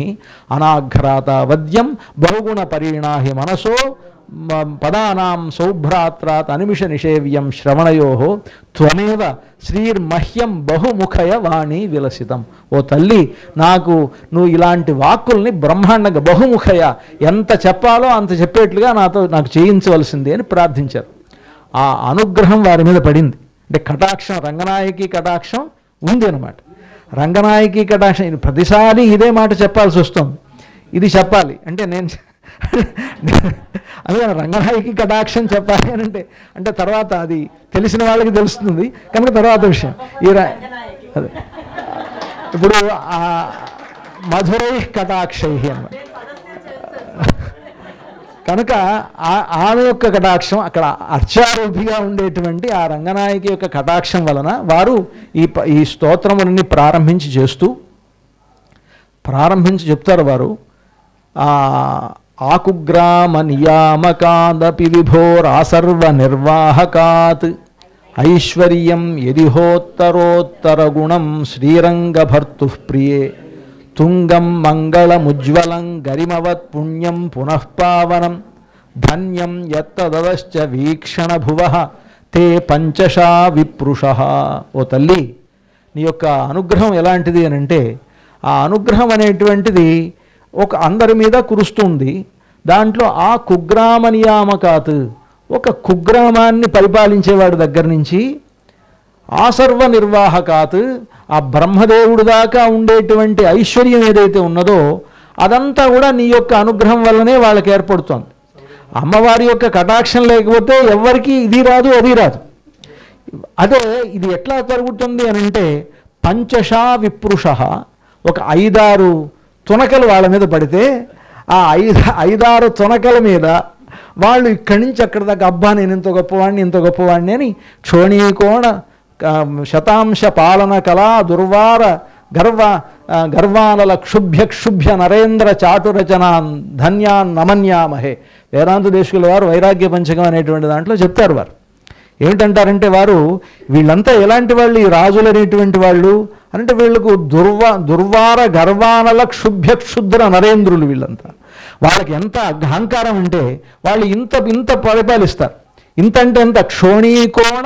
అనాఘ్రాత వద్యం బహుగుణ పరిణాహి మనసో పదానాం సౌభ్రాత్రాత్ అనిమిష నిషేవ్యం శ్రవణయోహో త్వమేవ శ్రీర్మహ్యం బహుముఖయ వాణి విలసితం. ఓ తల్లి, నువ్వు ఇలాంటి వాక్కుల్ని బ్రహ్మాండంగా బహుముఖయ ఎంత చెప్పాలో అంత చెప్పేట్లుగా నాకు చేయించవలసింది అని ప్రార్థించారు. ఆ అనుగ్రహం వారి మీద పడింది. అంటే కటాక్షం, రంగనాయకి కటాక్షం ఉంది అనమాట. రంగనాయకి కటాక్షం ప్రతిసారి ఇదే మాట చెప్పాల్సి వస్తుంది. ఇది చెప్పాలి అంటే నేను అందుకని రంగనాయకి కటాక్షం చెప్పాలి అని అంటే తర్వాత అది తెలిసిన వాళ్ళకి తెలుస్తుంది కనుక తర్వాత విషయం. అదే ఇప్పుడు మధురై కటాక్షై అన్నమాట. కనుక ఆమె యొక్క కటాక్షం అక్కడ అర్చారూపిగా ఉండేటువంటి ఆ రంగనాయకి యొక్క కటాక్షం వలన వారు ఈ స్తోత్రములని ప్రారంభించి చెప్తారు వారు. ఆకుగ్రామ నియామకాదపి విభోరాసర్వ నిర్వాహకాత్ ఐశ్వర్యం యదిహోత్తరోత్తర గుణం శ్రీరంగభర్తు ప్రియే తుంగం మంగళముజ్వలం గరిమవత్ పుణ్యం పునఃపావనం ధన్యం యత్తదశ్చ వీక్షణ భువః తే పంచషా విప్రుషః. ఓ తల్లి, నీ యొక్క అనుగ్రహం ఎలాంటిది అని అంటే ఆ అనుగ్రహం అనేటువంటిది అందరి మీద కురుస్తుంది. దాంట్లో ఆ కుగ్రామ నియామకాత్, ఒక కుగ్రామాన్ని పరిపాలించేవాడి దగ్గర నుంచి ఆసర్వ నిర్వాహకాత్, ఆ బ్రహ్మదేవుడు దాకా ఉండేటువంటి ఐశ్వర్యం ఏదైతే ఉన్నదో అదంతా కూడా నీ యొక్క అనుగ్రహం వల్లనే వాళ్ళకి ఏర్పడుతుంది. అమ్మవారి యొక్క కటాక్షం లేకపోతే ఎవరికి ఇది రాదు అది రాదు. అదే ఇది ఎట్లా జరుగుతుంది అని అంటే పంచషా విప్రుష, ఒక 5-6 తునకలు వాళ్ళ మీద పడితే ఆ 5-6 తునకల మీద వాళ్ళు ఇక్కడి నుంచి అక్కడి దాకా అబ్బా నేను ఇంత గొప్పవాడిని అని క్షోణీకోణ శతాంశ పాలన కళా దుర్వార గర్వానల క్షుభ్య నరేంద్ర చాటురచనాన్ ధన్యాన్ నమన్యామహే. వేదాంత దేశకుల వారు వైరాగ్య పంచకం అనేటువంటి దాంట్లో చెప్తారు. వారు ఏమిటంటారంటే వారు వీళ్ళంతా ఎలాంటి వాళ్ళు, ఈ రాజులు అనేటువంటి వాళ్ళు అంటే వీళ్ళకు దుర్వార గర్వానల క్షుద్ర నరేంద్రులు. వీళ్ళంతా వాళ్ళకి ఎంత అహంకారం అంటే వాళ్ళు ఇంత పరిపాలిస్తారు. ఇంత అంటే ఎంత, క్షోణీకోణ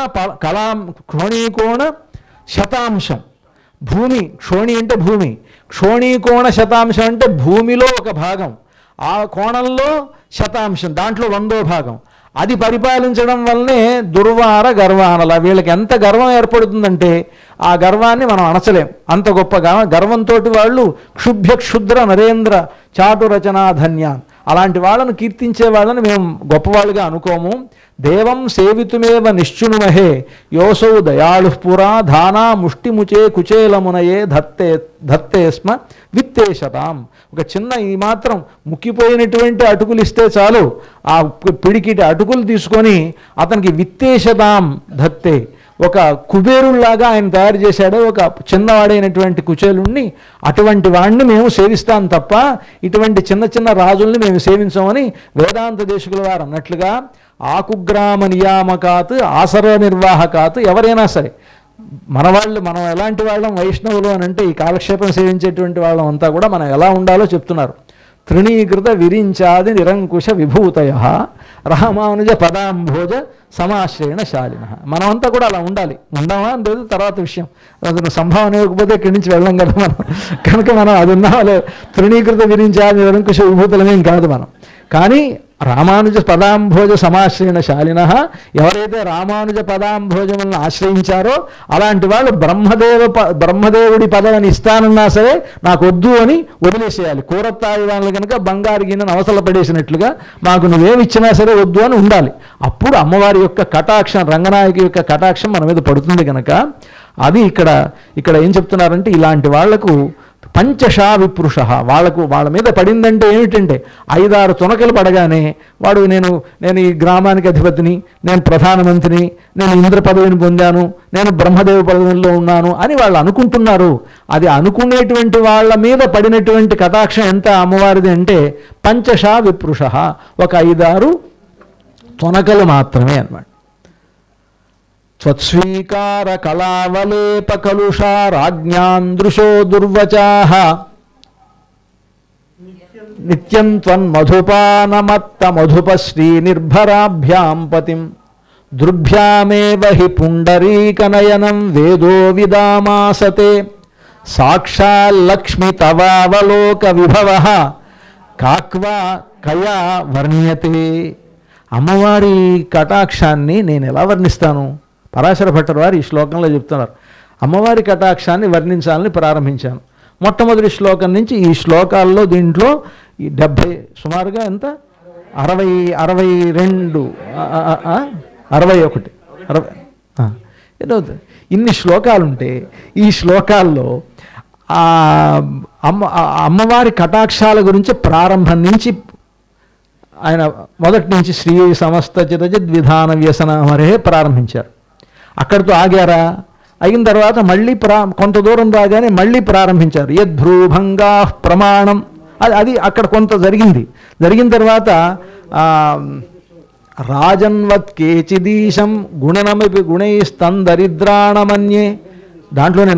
శతాంశం భూమి, క్షోణి అంటే భూమి, క్షోణీకోణ శతాంశం అంటే భూమిలో ఒక భాగం, ఆ కోణంలో శతాంశం దాంట్లో 100వ భాగం, అది పరిపాలించడం వల్లనే దుర్వార గర్వానల. వీళ్ళకి ఎంత గర్వం ఏర్పడుతుందంటే ఆ గర్వాన్ని మనం అణచలేం. అంత గొప్ప గర్వంతో వాళ్ళు క్షుద్ర నరేంద్ర చాటురచనా ధన్యాన్, అలాంటి వాళ్ళను కీర్తించే వాళ్ళని మేము గొప్పవాళ్ళుగా అనుకోము. దేవం సేవితుమేవ నిశ్చునుమహే యోసౌ దయాళు పురా ధానా ముష్టిముచే కుచేలమునయే ధత్తే స్మ విత్తేశతాం. ఒక చిన్న ఈ మాత్రం ముక్కిపోయినటువంటి అటుకులు ఇస్తే చాలు, ఆ పిడికిటి అటుకులు తీసుకొని అతనికి విత్తేశతాం ధత్తే, ఒక కుబేరుల్లాగా ఆయన తయారు చేశాడు ఒక చిన్నవాడైనటువంటి కుచేలుణ్ణి. అటువంటి వాడిని మేము సేవిస్తాం తప్ప ఇటువంటి చిన్న రాజుల్ని మేము సేవించామని వేదాంత దేశకుల వారు అన్నట్లుగా ఆకుగ్రామ నియామకాత్ ఆసర్వ నిర్వాహకాత్ ఎవరైనా సరే మనం ఎలాంటి వాళ్ళం వైష్ణవులు అని అంటే ఈ కాలక్షేపం సేవించేటువంటి వాళ్ళం అంతా కూడా మనం ఎలా ఉండాలో చెప్తున్నారు. తృణీకృత విరించాది నిరంకుశ విభూతయ రామానుజ పదాంభోజ సమాశ్రయణ శాలిన. మనమంతా కూడా అలా ఉండాలి. ఉండమా లేదు తర్వాత విషయం, అసలు సంభావన ఇవ్వకపోతే ఇక్కడి నుంచి వెళ్ళం కదా మనం. కనుక మనం అది ఉన్నామో తృణీకృత విరించాది నిరంకుశ విభూతులమేం కాదు మనం. కానీ రామానుజ పదాంభోజ సమాశ్రయణ శాలిన, ఎవరైతే రామానుజ పదాంభోజములను ఆశ్రయించారో అలాంటి వాళ్ళు బ్రహ్మదేవుడి పదవిని ఇస్తానన్నా సరే నాకు వద్దు అని వదిలేసేయాలి. కూరత్తాయి వాళ్ళు కనుక బంగారు గిన్నెను అవసల పడేసినట్లుగా మాకు నువ్వేమిచ్చినా సరే వద్దు అని ఉండాలి. అప్పుడు అమ్మవారి యొక్క కటాక్షం, రంగనాయకి యొక్క కటాక్షం మన మీద పడుతుంది కనుక అది ఇక్కడ ఏం చెప్తున్నారంటే ఇలాంటి వాళ్లకు పంచషా విప్రుష, వాళ్ళ మీద పడిందంటే ఏమిటంటే 5-6 తునకలు పడగానే వాడు నేను ఈ గ్రామానికి అధిపతిని, నేను ప్రధానమంత్రిని, నేను ఇంద్ర పదవిని పొందాను, నేను బ్రహ్మదేవ పదవిలో ఉన్నాను అని వాళ్ళు అనుకుంటున్నారు. అది అనుకునేటువంటి వాళ్ళ మీద పడినటువంటి కటాక్షం ఎంత అమ్మవారిది అంటే పంచషా విప్రుష, ఒక 5-6 తునకలు మాత్రమే అన్నమాట. స్వస్వీకార కళావలేప కలుషా రాజ్ఞాందృశో దుర్వచాః నిత్యం త్వన్మధుపానమత్త మధుపశ్రీ నిర్భరాభ్యాం పతిం దృభ్యామేవ హి పుండరీకనయనం వేదో విదామాసతే సాక్షాల్లక్ష్మి తవావలోక విభవః కాక్వా కయా వర్ణ్యతే. అమ్మవారి కటాక్షాన్ని నేను ఎలా వర్ణిస్తాను? పరాశర భట్టర్ వారు ఈ శ్లోకంలో చెప్తున్నారు. అమ్మవారి కటాక్షాన్ని వర్ణించాలని ప్రారంభించాను. మొట్టమొదటి శ్లోకం నుంచి ఈ శ్లోకాల్లో దీంట్లో ఈ 70 సుమారుగా ఎంత 62 61 ఇన్ని శ్లోకాలుంటే ఈ శ్లోకాల్లో అమ్మవారి కటాక్షాల గురించి ప్రారంభం నుంచి ఆయన మొదటి నుంచి శ్రీ సమస్త చిరజద్విధాన వ్యసనమరే ప్రారంభించారు. అక్కడితో ఆగారా? అయిన తర్వాత మళ్ళీ కొంత దూరం రాగానే మళ్ళీ ప్రారంభించారు. యద్భ్రూభంగా ప్రమాణం అది అక్కడ కొంత జరిగిన తర్వాత రాజన్వత్ కేచిదీశం గుణనమిపి గుణైస్తందరిద్రాణమన్యే, దాంట్లోనే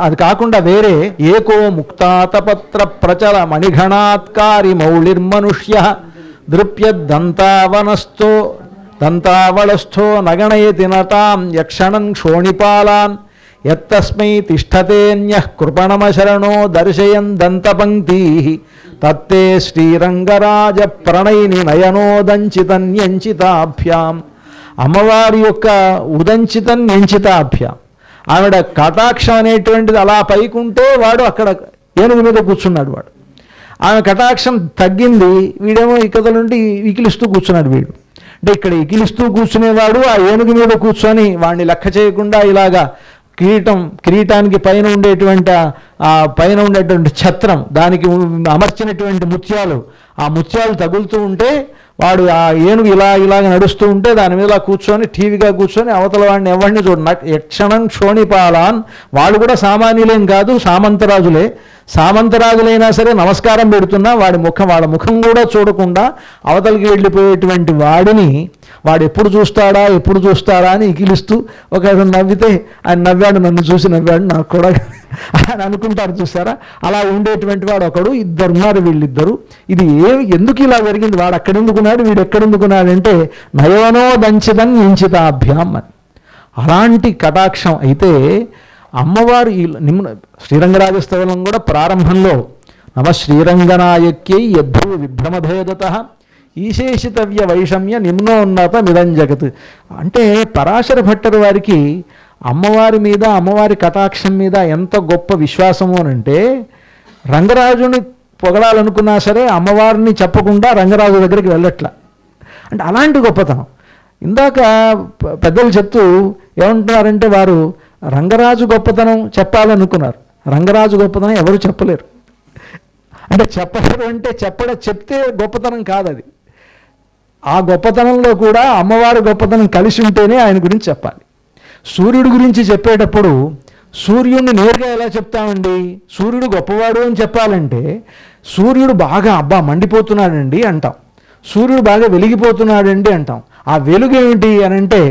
అది కాకుండా వేరే ఏకో ముక్తాతపత్ర ప్రచల మణిఘణాత్కారి మౌళిర్మనుష్య దృప్యద్దంతావళస్థో నగణయతి నతాం యక్షణం క్షోణిపాలాన్ యత్తస్మై తిష్టతేన్యః కృపణమశరణో దర్శయన్ దంతపంక్తీ తత్తే శ్రీరంగరాజ ప్రణయిని నయనోదంచితన్యంచితాభ్యాం. అమ్మవారి యొక్క ఉదంచితన్యంచితాభ్యాం, ఆవిడ కటాక్షం అనేటువంటిది అలా పైకుంటే వాడు అక్కడ ఏనుగు మీద కూర్చున్నాడు. వాడు ఆమె కటాక్షం తగ్గింది, వీడేమో ఇకత నుండి ఇకిలిస్తూ కూర్చున్నాడు. వీడు అంటే ఇక్కడ ఇకిలిస్తూ కూర్చునేవాడు ఆ ఏనుగు మీద కూర్చొని వాడిని లెక్క చేయకుండా ఇలాగా కిరీటానికి పైన ఉండేటువంటి ఛత్రం, దానికి అమర్చినటువంటి ముత్యాలు, ఆ ముత్యాలు తగులుతూ ఉంటే వాడు ఆ ఏనుగు ఇలాగ నడుస్తూ ఉంటే దాని మీద కూర్చొని ఠీవిగా కూర్చొని అవతల వాడిని ఎవరిని యక్షణం క్షోణిపాలాన్. వాళ్ళు కూడా సామాన్యులేం కాదు, సామంతరాజులైనా సరే నమస్కారం పెడుతున్నా వాళ్ళ ముఖం కూడా చూడకుండా అవతలికి వెళ్ళిపోయేటువంటి వాడిని వాడు ఎప్పుడు చూస్తాడా అని ఇకిలిస్తూ ఒక నవ్వితే ఆయన నవ్వాడు, నన్ను చూసి నవ్వాడు, నాకు కూడా అని అనుకుంటారు. చూసారా? అలా ఉండేటువంటి వాడు ఒకడు, ఇద్దరున్నారు. వీళ్ళిద్దరు ఇది ఎందుకు ఇలా జరిగింది, వాడు అక్కడెందుకున్నాడు వీడు ఎక్కడెందుకున్నాడు అంటే నయోనో దంచితన్ ఎంచితాభ్యాం అని. అలాంటి కటాక్షం అయితే అమ్మవారు ఈ శ్రీరంగరాజస్తవం కూడా ప్రారంభంలో నమ శ్రీరంగనాయక్యై యద్భూ విభ్రమభేదతః ఈశేషితవ్య వైషమ్య నిమ్నోన్నత మిదం జగత్ అంటే పరాశర భట్టర్ వారికి అమ్మవారి మీద, అమ్మవారి కటాక్షం మీద ఎంత గొప్ప విశ్వాసము అనంటే రంగరాజుని పొగడాలనుకున్నా సరే అమ్మవారిని చెప్పకుండా రంగరాజు దగ్గరికి వెళ్ళట్లా. అంటే అలాంటి గొప్పతనం. ఇందాక పెద్దలు చెప్తూ ఏమంటున్నారంటే వారు రంగరాజు గొప్పతనం చెప్పాలనుకున్నారు. రంగరాజు గొప్పతనం ఎవరు చెప్పలేరు. అంటే చెప్పలేరు అంటే చెప్తే గొప్పతనం కాదు అది. ఆ గొప్పతనంలో కూడా అమ్మవారి గొప్పతనం కలిసి ఉంటేనే ఆయన గురించి చెప్పాలి. సూర్యుడి గురించి చెప్పేటప్పుడు సూర్యుడిని నేరుగా ఎలా చెప్తామండి? సూర్యుడు గొప్పవాడు అని చెప్పాలంటే సూర్యుడు బాగా మండిపోతున్నాడండి అంటాం, సూర్యుడు బాగా వెలిగిపోతున్నాడండి అంటాం. ఆ వెలుగు ఏమిటి అని అంటే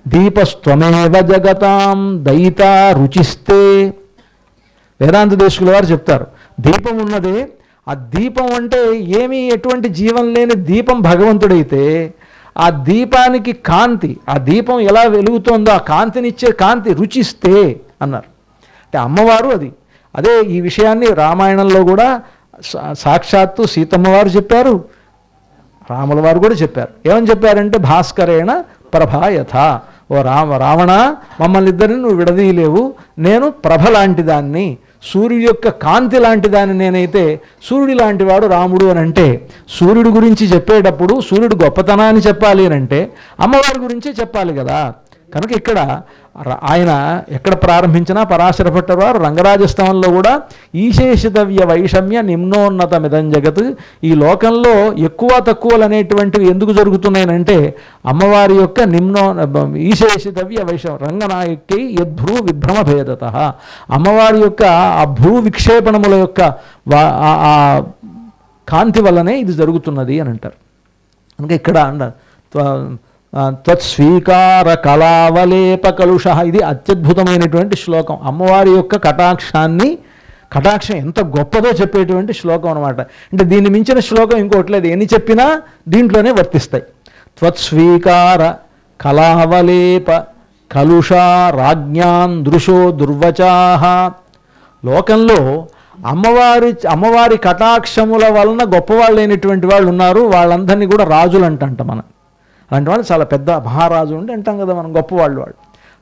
దీపస్త్వమేవ జగతాం దయితా రుచిస్తే. వేదాంత దేశకుల వారు చెప్తారు, దీపం ఉన్నదే, ఆ దీపం అంటే ఏమీ ఎటువంటి జీవం లేని దీపం భగవంతుడైతే ఆ దీపానికి కాంతి, ఆ దీపం ఎలా వెలుగుతోందో ఆ కాంతినిచ్చే కాంతి రుచిస్తే అన్నారు. అంటే అమ్మవారు అది. అదే ఈ విషయాన్ని రామాయణంలో కూడా సాక్షాత్తు సీతమ్మ వారు చెప్పారు, రాముల వారు కూడా చెప్పారు. ఏమని చెప్పారంటే భాస్కరేణ ప్రభాయథ, ఓ రావణ మమ్మల్ని ఇద్దరిని నువ్వు విడదీయలేవు, నేను ప్రభ లాంటి దాన్ని, సూర్యుడి యొక్క కాంతి లాంటి దాన్ని నేనైతే సూర్యుడి లాంటి వాడు రాముడు అని అంటే, సూర్యుడి గురించి చెప్పేటప్పుడు సూర్యుడు గొప్పతనాన్ని చెప్పాలి అని అంటే అమ్మవారి గురించే చెప్పాలి కదా. కనుక ఇక్కడ ఆయన ఎక్కడ ప్రారంభించినా పరాశర భట్టర్ వారు రంగరాజస్తవంలో కూడా ఈశేషితవ్య వైషమ్య నిమ్నోన్నతమిదం జగత్, ఈ లోకంలో ఎక్కువ తక్కువలు అనేటువంటివి ఎందుకు జరుగుతున్నాయనంటే అమ్మవారి యొక్క ఈశేషితవ్య వైషమ్యం రంగనాయకై యద్భ్రూ విభ్రమ భేదత, అమ్మవారి యొక్క ఆ భూ విక్షేపణముల యొక్క ఆ కాంతి వల్లనే ఇది జరుగుతున్నది అని అంటారు. కనుక ఇక్కడ త్వత్స్వీకార కళావలేప కలుష, ఇది అత్యద్భుతమైనటువంటి శ్లోకం. అమ్మవారి యొక్క కటాక్షం ఎంత గొప్పదో చెప్పేటువంటి శ్లోకం అనమాట. అంటే దీన్ని మించిన శ్లోకం ఇంకోటి లేదు, ఎన్ని చెప్పినా దీంట్లోనే వర్తిస్తాయి. త్వత్స్వీకార కళావలేప కలుష రాజ్ఞాన్ దృశో దుర్వచాహ. లోకంలో అమ్మవారి కటాక్షముల వలన గొప్పవాళ్ళు లేనిటువంటి వాళ్ళు ఉన్నారు, వాళ్ళందరినీ కూడా రాజులు అంట మనం. అలాంటి వాళ్ళు చాలా పెద్ద మహారాజు ఉండి అంటాం కదా మనం, గొప్పవాళ్ళు వాళ్ళు.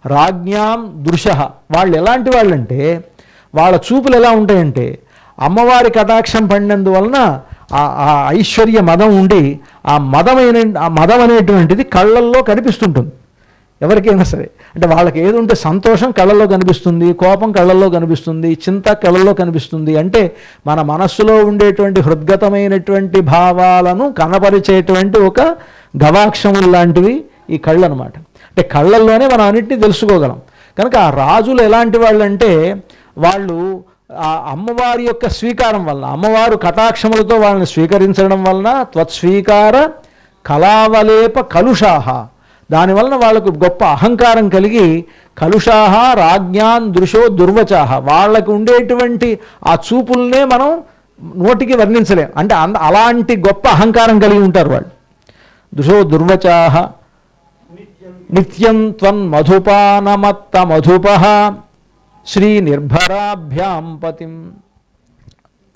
రాజ్ఞాం దృశ, వాళ్ళు ఎలాంటి వాళ్ళు అంటే వాళ్ళ చూపులు ఎలా ఉంటాయంటే అమ్మవారి కటాక్షం పడినందువలన ఆ ఐశ్వర్య మదం ఉండి ఆ మదం అనేటువంటిది కళ్ళల్లో కనిపిస్తుంటుంది ఎవరికైనా సరే. అంటే వాళ్ళకి ఏది ఉంటే సంతోషం కళ్ళల్లో కనిపిస్తుంది, కోపం కళ్ళల్లో కనిపిస్తుంది, చింత కళ్ళల్లో కనిపిస్తుంది. అంటే మన మనస్సులో ఉండేటువంటి హృద్గతమైనటువంటి భావాలను కనపరిచేటువంటి ఒక గవాక్షములు లాంటివి ఈ కళ్ళు అనమాట. అంటే కళ్ళల్లోనే మనం అన్నింటినీ తెలుసుకోగలం. కనుక ఆ రాజులు ఎలాంటి వాళ్ళు అంటే వాళ్ళు ఆ అమ్మవారి యొక్క స్వీకారం వలన, అమ్మవారు కటాక్షములతో వాళ్ళని స్వీకరించడం వలన త్వత్స్వీకార కళావలేప కలుషాహ, దానివలన వాళ్ళకు గొప్ప అహంకారం కలిగి కలుషాహ రాజ్ఞాన్ దృశో దుర్వచాహ, వాళ్ళకు ఉండేటువంటి ఆ చూపుల్నే మనం నోటికి వర్ణించలేం. అంటే అలాంటి గొప్ప అహంకారం కలిగి ఉంటారు వాళ్ళు. దృశో దుర్వచాహ నిత్యం త్వన్ మధుపానమత్త మధుప శ్రీ నిర్భరాభ్యాం పతిం.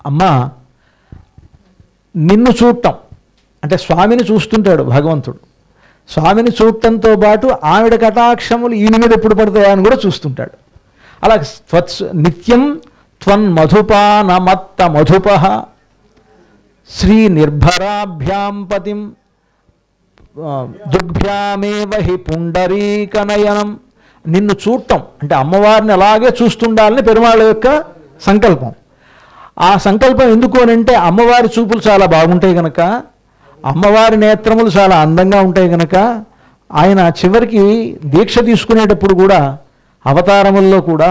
అమ్మా నిన్ను చూడటం అంటే స్వామిని చూస్తుంటాడు భగవంతుడు. స్వామిని చూడటంతో పాటు ఆవిడ కటాక్షములు ఈయన మీద ఎప్పుడు పడతాయా అని కూడా చూస్తుంటాడు. అలా నిత్యం త్వన్ మధుపానమత్త మధుప శ్రీ నిర్భరాభ్యాం పతిం దుగ్భ్యామేవ హి పుండరీకనయనం. నిన్ను చూడటం అంటే అమ్మవారిని అలాగే చూస్తుండాలని పెరుమాళ్ళ యొక్క సంకల్పం. ఆ సంకల్పం ఎందుకు అని అంటే అమ్మవారి చూపులు చాలా బాగుంటాయి కనుక, అమ్మవారి నేత్రములు చాలా అందంగా ఉంటాయి కనుక ఆయన చివరికి దీక్ష తీసుకునేటప్పుడు కూడా అవతారముల్లో కూడా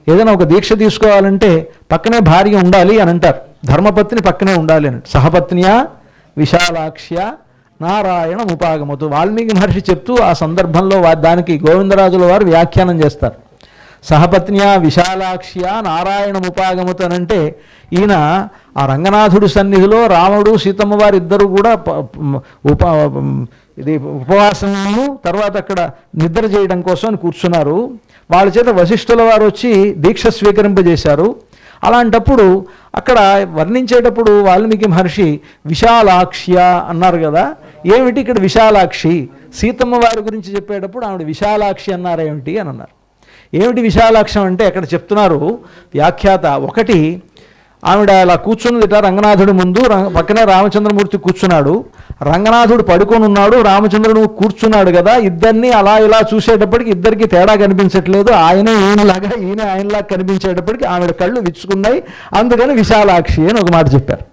ఏదైనా ఒక దీక్ష తీసుకోవాలంటే పక్కనే భార్య ఉండాలి అని అంటారు. ధర్మపత్ని పక్కనే ఉండాలి అని. సహపత్నియా విశాలాక్ష్య నారాయణ ఉపాగమతు వాల్మీకి మహర్షి చెప్తూ ఆ సందర్భంలో దానికి గోవిందరాజుల వారు వ్యాఖ్యానం చేస్తారు. సహపత్నియా విశాలాక్ష్య నారాయణ ఉపాగమతు అని అంటే ఈయన ఆ రంగనాథుడి సన్నిధిలో రాముడు సీతమ్మ వారు ఇద్దరు కూడా ఉపవాసము తర్వాత అక్కడ నిద్ర చేయడం కోసం అని కూర్చున్నారు. వాళ్ళ చేత వశిష్ఠుల వారు వచ్చి దీక్ష స్వీకరింపజేశారు. అలాంటప్పుడు అక్కడ వర్ణించేటప్పుడు వాల్మీకి మహర్షి విశాలాక్ష్య అన్నారు కదా. ఏమిటి ఇక్కడ విశాలాక్షి? సీతమ్మ వారి గురించి చెప్పేటప్పుడు ఆవిడ విశాలాక్షి అన్నారు ఏమిటి అని అన్నారు. ఏమిటి విశాలాక్షం అంటే అక్కడ చెప్తున్నారు వ్యాఖ్యాత. ఒకటి, ఆవిడ అలా కూర్చున్నదిట రంగనాథుడి ముందు, పక్కనే రామచంద్రమూర్తి కూర్చున్నాడు. రంగనాథుడు పడుకొని ఉన్నాడు, రామచంద్రుడు కూర్చున్నాడు కదా. ఇద్దరిని అలా ఇలా చూసేటప్పటికి ఇద్దరికి తేడా కనిపించట్లేదు. ఆయనే ఈయనలాగా ఈయన ఆయనలాగా కనిపించేటప్పటికి ఆవిడ కళ్ళు విచ్చుకున్నాయి. అందుకని విశాలాక్షి అని ఒక మాట చెప్పారు.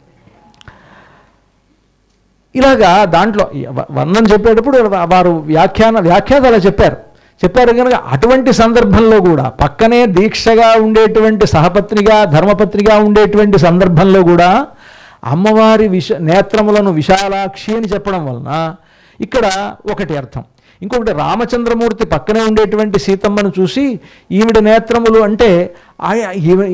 ఇలాగా దాంట్లో వర్ణన చెప్పేటప్పుడు వారు వ్యాఖ్యాత అలా చెప్పారు కనుక అటువంటి సందర్భంలో కూడా పక్కనే దీక్షగా ఉండేటువంటి సహపత్నిగా ధర్మపత్నిగా ఉండేటువంటి సందర్భంలో కూడా అమ్మవారి నేత్రములను విశాలాక్షి అని చెప్పడం వలన ఇక్కడ ఒకటి అర్థం. ఇంకొకటి రామచంద్రమూర్తి పక్కనే ఉండేటువంటి సీతమ్మను చూసి ఈవిడ నేత్రములు అంటే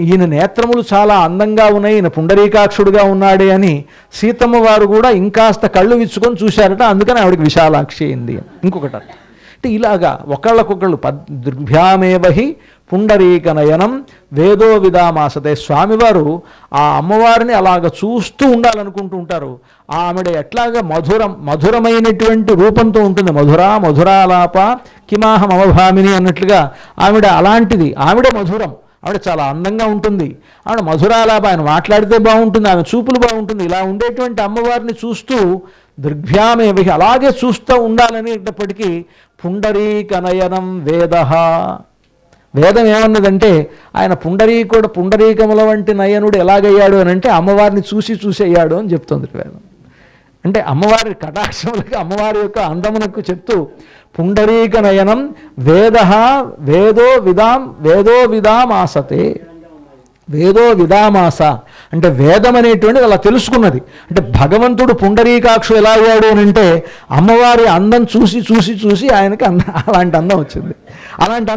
ఈయన నేత్రములు చాలా అందంగా ఉన్నాయి, ఈయన పుండరీకాక్షుడుగా ఉన్నాడే అని సీతమ్మ వారు కూడా ఇంకాస్త కళ్ళు విచ్చుకొని చూశారట. అందుకని ఆవిడకి విశాలాక్షి అయింది. ఇంకొకటి అంటే ఇలాగా ఒకళ్ళకొకళ్ళు దృగ్భ్యామేవహి పుండరీక నయనం వేదో విదామాసతే. స్వామివారు ఆ అమ్మవారిని అలాగ చూస్తూ ఉండాలనుకుంటూ ఉంటారు. ఆమెడ ఎట్లాగా మధురమైనటువంటి రూపంతో ఉంటుంది. మధురాలాప కిమాహం అవభామిని అన్నట్లుగా ఆవిడ అలాంటిది. ఆవిడ మధురం, ఆవిడ చాలా అందంగా ఉంటుంది. ఆవిడ మధురాలాప, ఆయన మాట్లాడితే బాగుంటుంది, ఆమె చూపులు బాగుంటుంది. ఇలా ఉండేటువంటి అమ్మవారిని చూస్తూ దృగ్భ్యామేవహి అలాగే చూస్తూ ఉండాలనేటప్పటికీ పుండరీకనయనం వేదం ఏమన్నదంటే ఆయన పుండరీకముల వంటి నయనుడు ఎలాగయ్యాడు అని అంటే అమ్మవారిని చూసి అయ్యాడు అని చెప్తుంది వేదం. అంటే అమ్మవారి కటాక్షములకి అమ్మవారి యొక్క అందమునకు చెప్తూ పుండరీక నయనం వేదో విదామాసతే. వేదో విదామాస అంటే వేదం అనేటువంటిది అలా తెలుసుకున్నది. అంటే భగవంతుడు పుండరీకాక్షు ఎలా అయ్యాడు అని అంటే అమ్మవారి అందం చూసి ఆయనకి అలాంటి అందం వచ్చింది. అలాంటి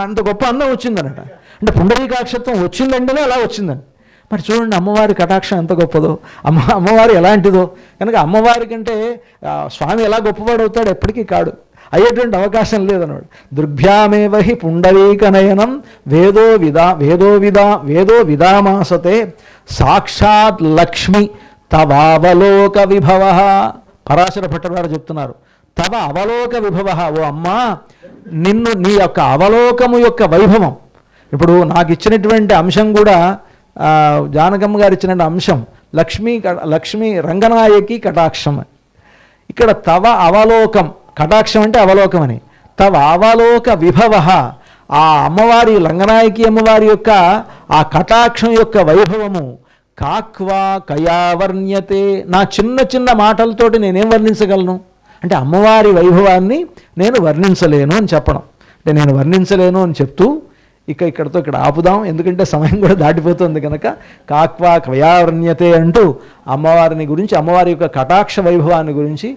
అంత గొప్ప అందం వచ్చిందనట. అంటే పుండరీకాక్షత్వం వచ్చిందంటేనే అలా వచ్చిందని. మరి చూడండి అమ్మవారి కటాక్షం ఎంత గొప్పదో, అమ్మవారు ఎలాంటిదో. కనుక అమ్మవారి కంటే స్వామి ఎలా గొప్పవాడవుతాడు, ఎప్పటికీ కాడు, అయ్యేటువంటి అవకాశం లేదన్నాడు. దృగ్భ్యామేవహి పుండరీకనయనం వేదో విదామాసతే సాక్షాత్ లక్ష్మి తవావలోక విభవ. పరాశర భట్టర్ గారు చెప్తున్నారు, తవ అవలోక విభవ. ఓ అమ్మా, నిన్ను నీ యొక్క అవలోకము యొక్క వైభవం. ఇప్పుడు నాకు ఇచ్చినటువంటి అంశం కూడా జానకమ్మ గారు ఇచ్చిన అంశం లక్ష్మీ రంగనాయకి కటాక్షం. ఇక్కడ తవ అవలోకం, కటాక్షం అంటే అవలోకం అని. తవ అవలోక విభవ, ఆ అమ్మవారి లంగనాయకి అమ్మవారి యొక్క ఆ కటాక్షం యొక్క వైభవము కాక్వా కయావర్ణ్యతే. నా చిన్న మాటలతోటి నేనేం వర్ణించగలను అంటే అమ్మవారి వైభవాన్ని నేను వర్ణించలేను అని చెప్పడం. అంటే నేను వర్ణించలేను అని చెప్తూ ఇక్కడతో ఇక్కడ ఆపుదాం, ఎందుకంటే సమయం కూడా దాటిపోతుంది కనుక. కాక్వా కయావర్ణ్యతే అంటూ అమ్మవారిని గురించి, అమ్మవారి యొక్క కటాక్ష వైభవాన్ని గురించి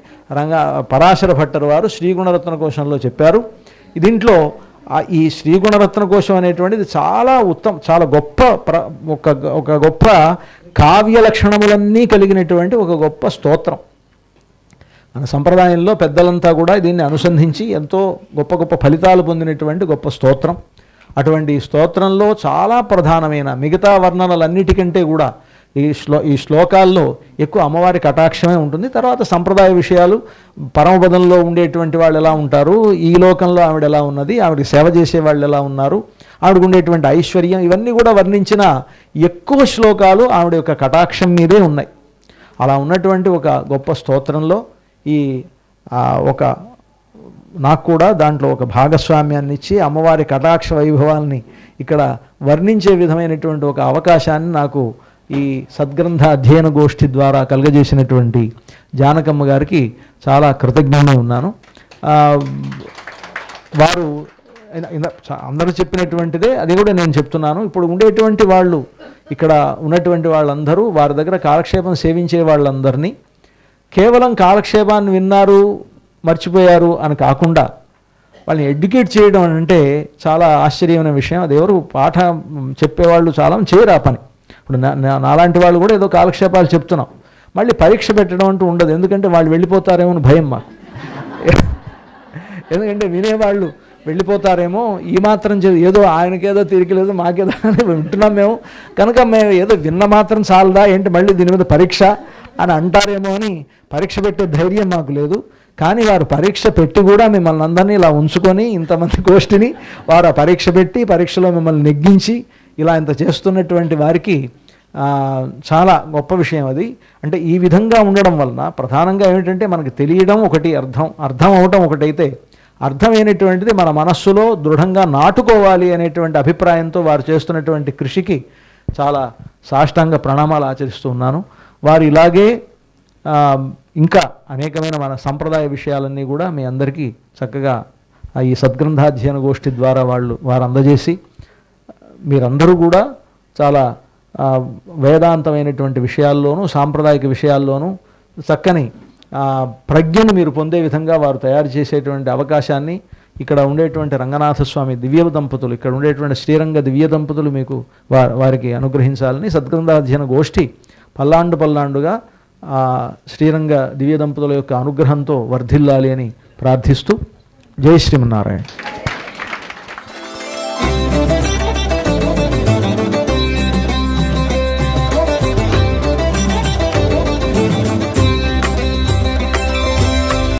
పరాశర భట్టర్ వారు శ్రీగుణరత్న కోశంలో చెప్పారు. దీంట్లో ఈ శ్రీగుణరత్న కోశం అనేటువంటిది చాలా చాలా గొప్ప ఒక గొప్ప కావ్య లక్షణములన్నీ కలిగినటువంటి ఒక గొప్ప స్తోత్రం. మన సంప్రదాయంలో పెద్దలంతా కూడా దీన్ని అనుసంధించి ఎంతో గొప్ప ఫలితాలు పొందినటువంటి గొప్ప స్తోత్రం. అటువంటి స్తోత్రంలో చాలా ప్రధానమైన మిగతా వర్ణనలన్నిటికంటే కూడా ఈ శ్లోకాల్లో ఎక్కువ అమ్మవారి కటాక్షమే ఉంటుంది. తర్వాత సంప్రదాయ విషయాలు, పరమపదంలో ఉండేటువంటి వాళ్ళు ఎలా ఉంటారు, ఈ లోకంలో ఆవిడ ఎలా ఉన్నది, ఆవిడ సేవ చేసే వాళ్ళు ఎలా ఉన్నారు, ఆవిడకు ఉండేటువంటి ఐశ్వర్యం, ఇవన్నీ కూడా వర్ణించిన ఎక్కువ శ్లోకాలు ఆవిడ యొక్క కటాక్షం మీదే ఉన్నాయి. అలా ఉన్నటువంటి ఒక గొప్ప స్తోత్రంలో నాకు కూడా దాంట్లో ఒక భాగస్వామ్యాన్ని ఇచ్చి అమ్మవారి కటాక్ష వైభవాల్ని ఇక్కడ వర్ణించే విధమైనటువంటి ఒక అవకాశాన్ని నాకు ఈ సద్గ్రంథ అధ్యయన గోష్ఠి ద్వారా కలుగజేసినటువంటి జానకమ్మ గారికి చాలా కృతజ్ఞుడై ఉన్నాను. వారు అందరూ చెప్పినటువంటిదే అది కూడా నేను చెప్తున్నాను. ఇప్పుడు ఉండేటువంటి వాళ్ళు, ఇక్కడ ఉన్నటువంటి వాళ్ళందరూ వారి దగ్గర కాలక్షేపం సేవించే వాళ్ళందరినీ కేవలం కాలక్షేపాన్ని విన్నారు మర్చిపోయారు అని కాకుండా వాళ్ళని ఎడ్యుకేట్ చేయడం అంటే చాలా ఆశ్చర్యమైన విషయం. అది ఎవరు పాఠం చెప్పేవాళ్ళు చాలా చేయరు ఆ పని. ఇప్పుడు నాలాంటి వాళ్ళు కూడా ఏదో కాలక్షేపాలు చెప్తున్నాం, మళ్ళీ పరీక్ష పెట్టడం అంటూ ఉండదు. ఎందుకంటే వాళ్ళు వెళ్ళిపోతారేమో అని భయం మాకు. ఎందుకంటే వినేవాళ్ళు వెళ్ళిపోతారేమో, ఈ మాత్రం ఏదో ఆయనకేదో తిరిగిలేదు మాకేదో అని వింటున్నాం మేము, కనుక మేము ఏదో విన్న మాత్రం చాలదా ఏంటి మళ్ళీ దీని మీద పరీక్ష అని అంటారేమో అని పరీక్ష పెట్టే ధైర్యం మాకు లేదు. కానీ వారు పరీక్ష పెట్టి కూడా మిమ్మల్ని అందరినీ ఇలా ఉంచుకొని ఇంతమంది గోష్ఠిని వారు ఆ పరీక్ష పెట్టి పరీక్షలో మిమ్మల్ని నెగ్గించి ఇలా ఇంత చేస్తున్నటువంటి వారికి చాలా గొప్ప విషయం అది. అంటే ఈ విధంగా ఉండడం వలన ప్రధానంగా ఏమిటంటే మనకు తెలియడం ఒకటి, అర్థం అవటం ఒకటైతే అర్థమైనటువంటిది మన మనస్సులో దృఢంగా నాటుకోవాలి అనేటువంటి అభిప్రాయంతో వారు చేస్తున్నటువంటి కృషికి చాలా సాష్టాంగ ప్రణామాలు ఆచరిస్తూ ఉన్నాను. వారు ఇలాగే ఇంకా అనేకమైన మన సంప్రదాయ విషయాలన్నీ కూడా మీ అందరికీ చక్కగా ఈ సద్గ్రంథాధ్యయన గోష్ఠి ద్వారా వారు అందజేసి మీరందరూ కూడా చాలా వేదాంతమైనటువంటి విషయాల్లోనూ సాంప్రదాయిక విషయాల్లోనూ చక్కని ప్రజ్ఞను మీరు పొందే విధంగా వారు తయారు చేసేటువంటి అవకాశాన్ని ఇక్కడ ఉండేటువంటి రంగనాథస్వామి దివ్య దంపతులు, ఇక్కడ ఉండేటువంటి శ్రీరంగ దివ్య దంపతులు మీకు వారికి అనుగ్రహించాలని సద్గ్రంథాధ్యయన గోష్ఠి పల్లాండుగా శ్రీరంగ దివ్య దంపతుల యొక్క అనుగ్రహంతో వర్ధిల్లాలి అని ప్రార్థిస్తూ జై శ్రీమన్నారాయణ.